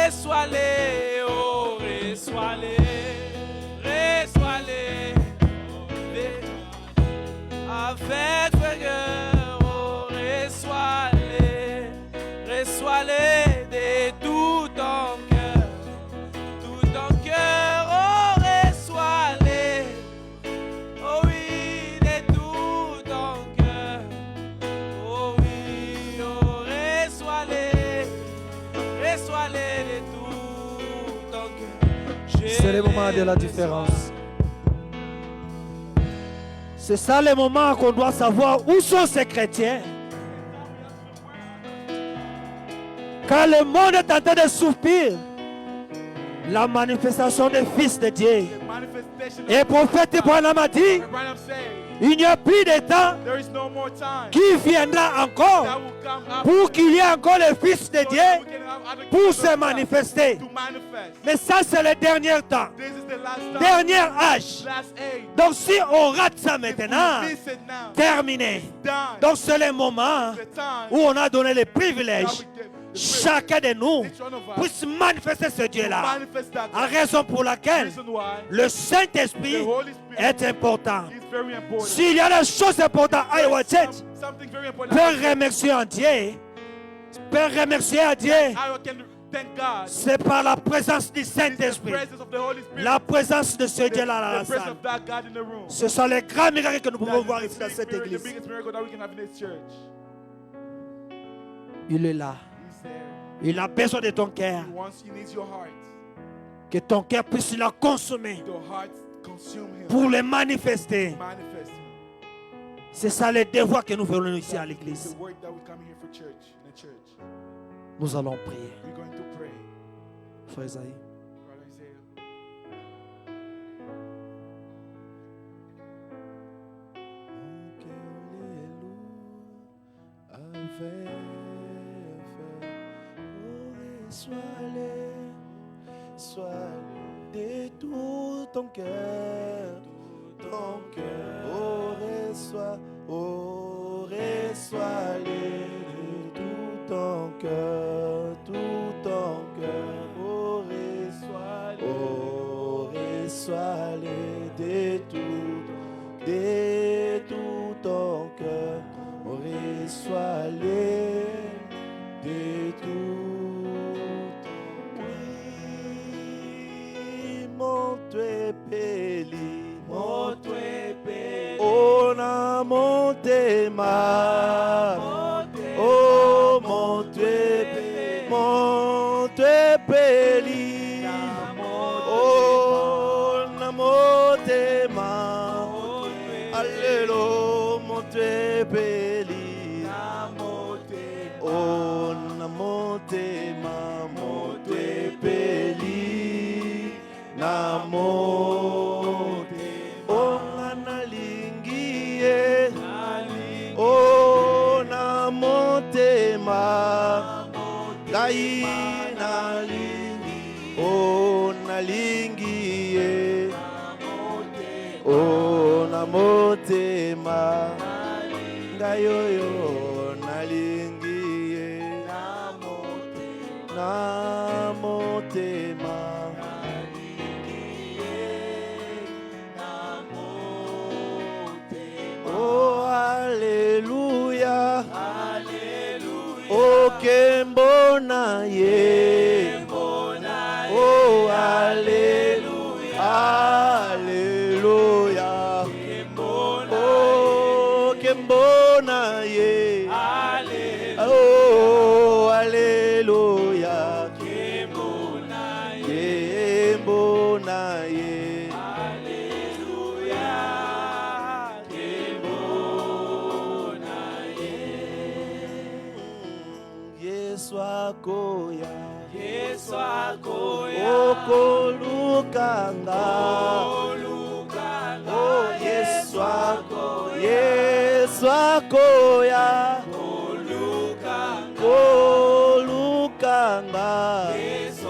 reçois-les, oh, reçois-les, reçois-les, avec frayeur, oh, reçois-les, reçois-les de tout ton cœur, oh, reçois-les, oh oui, de tout ton cœur, oh oui, oh, reçois-les, reçois-les de tout ton cœur. C'est le moment de la différence. C'est ça le moment qu'on doit savoir où sont ces chrétiens. Quand le monde est en train de souffrir, la manifestation des fils de Dieu. Manifestation Et le prophète Branham a dit, of Branham saying, il n'y a plus de temps there is no more time qui viendra encore that will come after pour qu'il y ait encore les fils de so that we Dieu can have other pour kingdoms se come manifester. to manifest. Mais ça, c'est le dernier temps, This is the last time, dernier âge. last age. Donc si on rate ça If maintenant, we miss it now, terminé. done. Donc c'est le moment The time où on a donné le that privilège, we get the chacun de nous privilege, each one of us, puisse manifester ce to Dieu-là. manifest that En raison pour laquelle reason why le the Saint-Esprit Holy Spirit est important. is very important. S'il y a des choses importantes à Iowa Church, Something very important. peut remercier à Dieu. Peut remercier à Dieu. I can thank God. C'est par la présence du It's the Saint-Esprit. presence of the Holy Spirit. La présence de ce Dieu-là dans The la presence salle. of that God in the room. Ce sont les grands miracles que nous That pouvons is voir the ici dans cette the église. biggest miracle that we can have in this church. Il est là. He's there. Il a besoin de ton cœur. He needs your heart. Que ton cœur puisse la consommer Your heart consume him. pour le manifester. Manifest him. C'est ça le devoir que nous faisons ici à It's l'église. the work that we come here for church, in the church. Nous allons prier. We're going to pray. Frère Isaïe. Brother Isaiah. Mon cœur les loue avec oh, sois-les de tout ton cœur, oh, reçois, cœur, tout ton cœur. Oh, reçois-les de tout ton cœur. Oh, reçois-les de tout. Oui, monte peli, on a monté ma. Oh, monte peli, oh, on a monté ma. Alléluia, monte peli, on a monté ma, monte peli, na monte, oh, analingie, oh, na monte ma, gai nalingi, oh, nalingie, oh, na monte ma, gayoyo nalingie, na monte ma. Oh, alléluia. Oh, kembona ye. Oh, alléluia. Alléluia. Oh, kembona ye. Oh, alléluia. Kembona ye. Yesu akoya, okolukanga, oh Yesu akoya, Yesu akoya, kolukanga, Yesu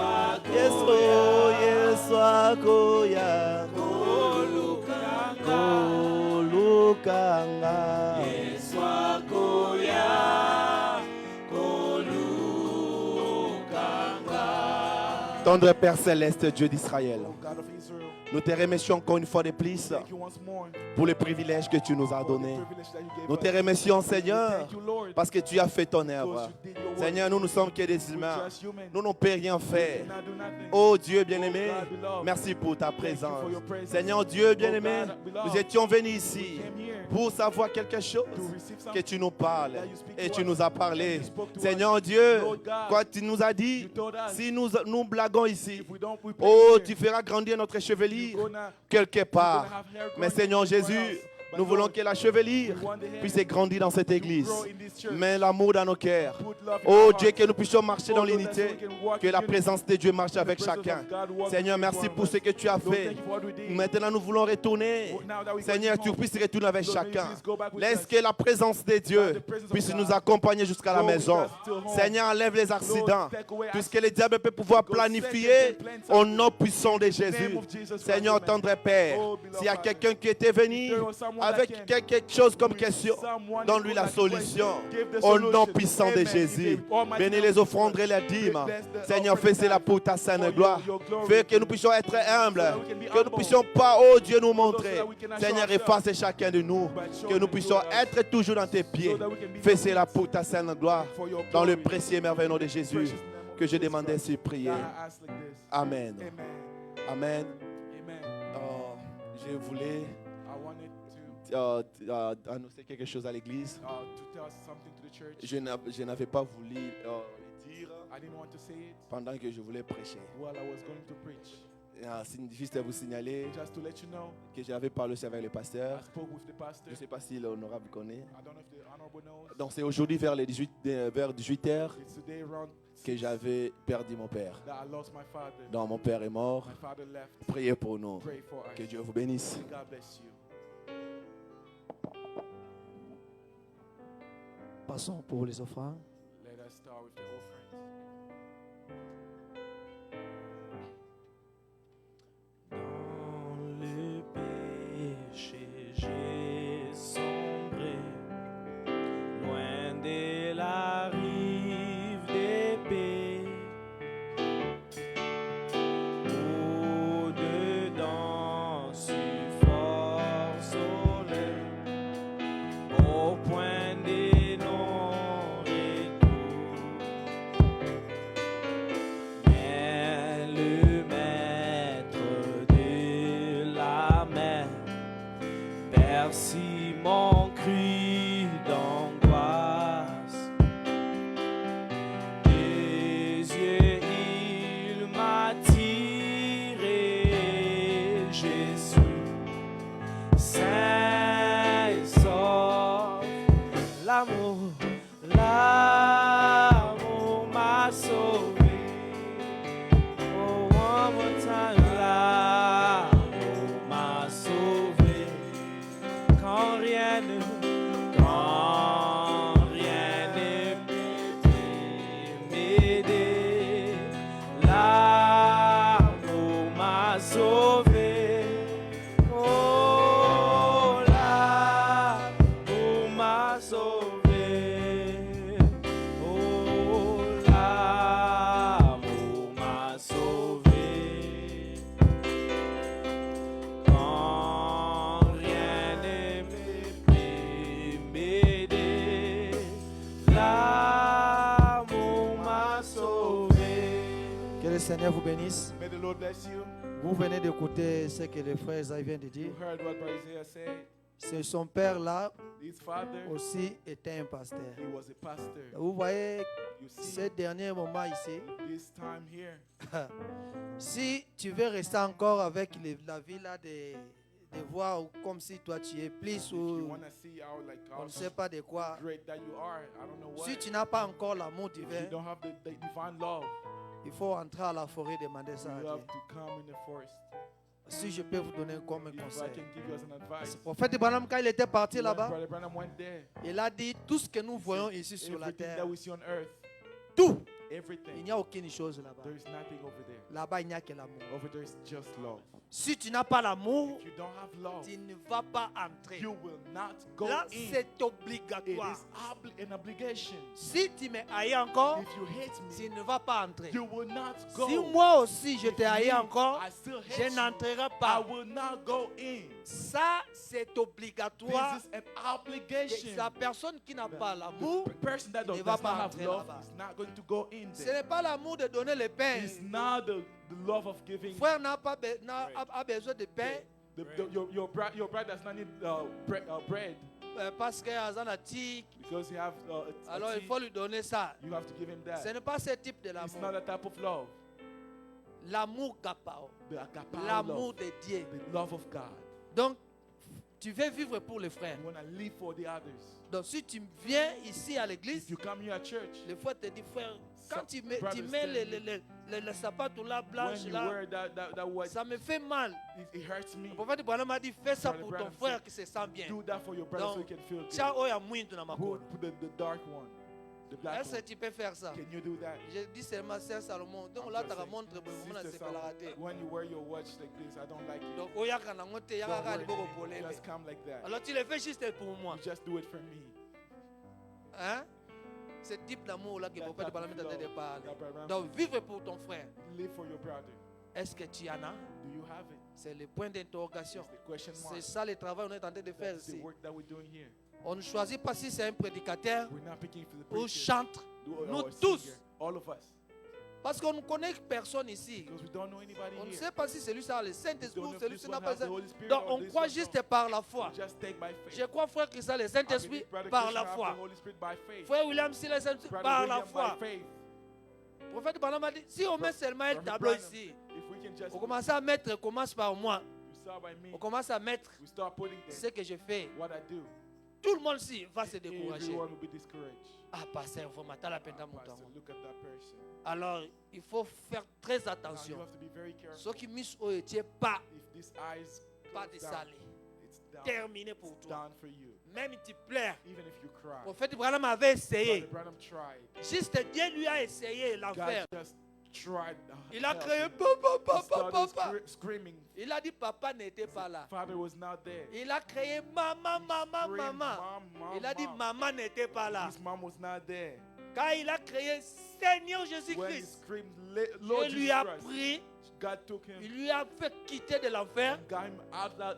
akoya, kolukanga, Yesu akoya. Tendre Père Céleste, Dieu d'Israël, Oh God of Israel, nous te remercions encore une fois de plus thank you once more pour les privilèges que tu nous as for the donnés. privilege that you gave Nous us. te remercions, Seigneur, Thank you, Lord, parce que tu as fait ton œuvre. because you did your work. Seigneur, nous ne sommes que des We're humains. just human. Nous n'avons rien We fait. cannot do nothing. Oh Dieu bien-aimé, God, beloved, merci pour ta thank you présence. for your presence. Seigneur Dieu bien-aimé, Oh God, beloved, nous étions venus we ici came here pour savoir quelque chose, to receive que something tu nous parles that you speak et to tu us. nous as parlé. And you spoke to Seigneur us. Dieu, Lord God, quand tu nous as dit, you told us, si nous blaguons ici, if we don't prepare oh, here, tu feras grandir notre you're chevelure gonna quelque part. have hair Mais growing Seigneur everywhere Jésus, else. But nous voulons Lord, que la chevelure we want the hair puisse grandir dans cette to église. grow in this church. Mets l'amour dans nos cœurs. Put love in Oh our Dieu, hearts. que nous puissions marcher Oh dans Lord, l'unité. that's so we can walk Que in la unity. présence de Dieu marche The avec presence chacun. of God walk Seigneur, with merci one of pour us. ce que tu as Lord, fait. thank you for what we did. Maintenant, nous voulons retourner. Now that we're Seigneur, going tu home, puisses retourner avec Lord, may you chacun. please go back with Laisse us. que la présence de Dieu the presence of puisse God nous accompagner jusqu'à la go with maison. us till home. Seigneur, enlève les accidents. take away Tout ce que le diable peut pouvoir Because planifier Satan can plan au nom puissant de name Jésus. of Jesus Christ, Seigneur, amen. tendre Père, Oh, beloved s'il y a Father, quelqu'un qui était venu there was someone avec that came quelque chose comme with question, someone donne-lui who la like solution. give the Au nom solution. puissant de Amen. Jésus. In the almighty Bénis name les of offrandes et Jesus. les dîmes. Bless the Seigneur, offering fais cela time pour ta for sainte your gloire. glory. Fais que nous puissions être humbles. So that we can be Que nous humble. puissions pas, oh Dieu, nous montrer. so that we can show Seigneur, ourselves. efface chacun de nous. But show Que nous them puissions to us. être toujours dans tes pieds. So that we can be Fais your cela feet. pour ta sainte gloire. For your Dans le glory. précieux et merveilleux nom de Jésus. Precious name of Que je Jesus demandais Christ. sur prier. That I ask like this. Amen. Amen. Amen. Amen. Oh, je voulais I wanted to annoncer quelque chose à l'église. to tell something to the church. Je n'avais pas voulu le dire I didn't want to say it pendant que je voulais prêcher. while I was going to preach. Juste à vous signaler Just to let you know, que j'avais parlé aussi avec le pasteur. I spoke with the pastor. Je ne sais pas si l'honorable connaît. I don't know if the honorable knows. Donc c'est aujourd'hui vers 18h It's today around que 6 j'avais perdu mon père. that I lost my father. Donc mon père est mort. My father left. Priez pour nous. Pray for us. Que Dieu vous bénisse. God bless you. Passons pour les offrandes. Let us start with the offerings. Dans le péché, j'ai sombré, loin de la rive l'amour, l'amour m'a sauvé. Oh, one more time, l'amour m'a sauvé. Quand rien ne m'aider, l'amour m'a sauvé. Oh, l'amour m'a sauvé. Oh, l'amour m'a sauvé. Quand rien ne peut m'aider, l'amour m'a sauvé. Que le Seigneur vous bénisse. May the Lord bless you. Vous venez d'écouter ce que le frère Isaïe vient de dire. You heard what Brother Isaiah said. C'est son père là His father, aussi était un pasteur. he was a pastor. Vous voyez You see, ces derniers moments ici, this time here, si tu veux rester encore avec la vie là de voir comme si toi tu es plus if you ou want to see how like on how ne sait pas de quoi, great that you are, I don't know what. si tu n'as pas encore l'amour If you divin, don't have the divine love, il faut entrer à la forêt demander ça à you Dieu. have to come in the forest. Si je peux vous donner comme un If I conseil. can give you as an advice. Le prophète Branham, quand il était parti When là-bas, Brother Branham went there, il a dit tout ce que nous voyons ici sur la everything terre, that we see on earth, tout, il everything, n'y a aucune chose là-bas. there is nothing over there. Là-bas, il n'y a que l'amour. Over there is just love. Si tu n'as pas l'amour, If you don't have love, tu ne vas pas entrer. you will not go Là, in. c'est It obligatoire. is an obligation. Si tu me haïs encore, If you hate me, tu ne vas pas entrer. you will not go. Si moi aussi je If te haïs me, encore, I still hate je you, n'entrerai I pas. will not go in. Ça, c'est obligatoire. This is an obligation. La personne qui n'a pas l'amour, The person that ne does va not pas have entrer love là-bas. is not going to go in ce there. n'est pas l'amour de donner le pain. It's not the love of giving. Frère n'a pas a besoin de pain Your bride does not need bread parce qu'il a un tic. because you have Alors il faut lui donner ça. you have to give him Ce that. n'est pas ce type de It's l'amour. not a type of love. L'amour kapao. The agapao L'amour love. de Dieu. The love of God. Donc, tu veux vivre pour les frères. You want to live for the others. Donc, si tu viens ici à l'église, If you come here at church, les frères te disent, frère, quand Some tu mets brothers les sapatos là, when blanches you là, wear that white, ça me fait mal. it hurts me. Le prophète Branham a dit, fais ça Brother pour ton Branham frère said, qui se sent bien. Do that for your brother so Donc, he can feel good. tiens, oh, il y a mwindu na Who makolo. put the dark one, the black Est-ce que one? tu peux faire ça? Can you do that? Je dis seulement Sœur Salomon. Donc I'm là, just tu as saying, montré, vraiment, Sister c'est pas la raté. Salomon, when you wear your watch like this, I don't like it. Donc, oh, y'a qu'un angote, y'a Don't qu'un worry, libo polé. just come like that. Alors, tu le fais juste pour moi. You just do it for me. Hein? Ce type d'amour-là que le That prophète type Branham of est en train de love parler. that Brother Branham Donc, vivre pour ton frère. Live for your brother. Est-ce que tu en as? Do you have it? C'est le point d'interrogation. It's the question mark. C'est ça le travail qu'on est en train de faire That's the ici. work that we're doing here. On ne choisit pas si c'est un prédicateur We're not picking for the ou preacher chantre. or Nous a tous. singer, all of us, Parce qu'on ne connaît personne ici. because we don't know anybody On ne here. sait pas si celui-là a le Saint-Esprit We ou don't know if celui-ci this n'a one pas has le the Holy Spirit Donc or on this croit one juste don't. par la foi. We just take by faith. Je crois, frère, que ça, le I Saint-Esprit believe Brother par Christian la have foi. the Holy Spirit by faith. Frère William, si le Saint-Esprit Brother par la William foi. by faith. Le prophète Branham a dit, si on met seulement un Brother tableau Branham, ici, If we can just on commence à mettre, commence par moi. we start by me, On commence à mettre we start putting ce there que je fais. what I do. Tout le monde ici va se décourager. Everyone will be discouraged. Ah, pasteur, il faut mater la peine dans mon Pastor, temps. look at that person. Alors, il faut faire très Now you attention. have to be very careful. Ceux qui misent au étiez pas, If this eyes pas goes de down, salé. it's down. Terminé pour It's toi. down for you. Même tu pleures. Even if you Le cry. prophète Branham avait Brother essayé. Branham tried. Juste Dieu lui a essayé God l'enfer. just tried. Il a help crié, him. papa, He papa, started papa. screaming. Il a dit, papa n'était pas là. Father was not there. Il a crié, maman, maman, Screamed, maman. Mom, Il a dit, Mom. maman n'était pas là. His mom was not there. Quand il a crié, Seigneur When he Jésus-Christ, screamed, Lord Dieu lui Jesus a Christ, pris, God took him il lui a fait quitter de l'enfer and got him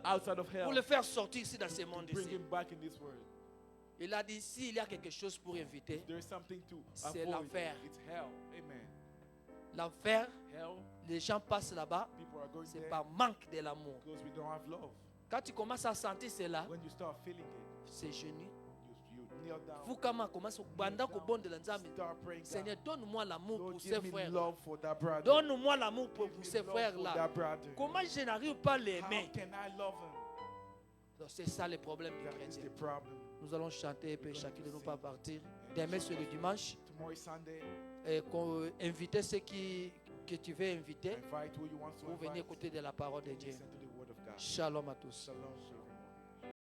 outside of hell pour le faire sortir ici dans ce monde bring ici. him back in this world. Il a dit, s'il y a quelque chose pour éviter, There's something to C'est avoid. l'enfer. It's hell. Amen. l'enfer, Hell, les gens passent là-bas, people are going c'est there par manque de l'amour. because we don't have love. Quand tu commences à sentir cela, When you start feeling it, c'est genou. you kneel down. Vous comment commence au banda ko bon de l'ensemble. Start praying. Seigneur, donne-moi l'amour Lord, pour ces give me frères. love for that brother. Donne-moi l'amour pour Give me ces love for frères-là. that brother. Comment je n'arrive pas à les How aimer? can I love him? Donc, c'est ça le problème du That is chrétien. the problem. Nous allons chanter et puis chacun de nous pas partir. Demain c'est le dimanche. Tomorrow is Sunday. Et inviter ceux que tu veux inviter Invite who you want to pour venir invite. écouter de la parole de Dieu. Listen to the word of God. Shalom à tous. Shalom.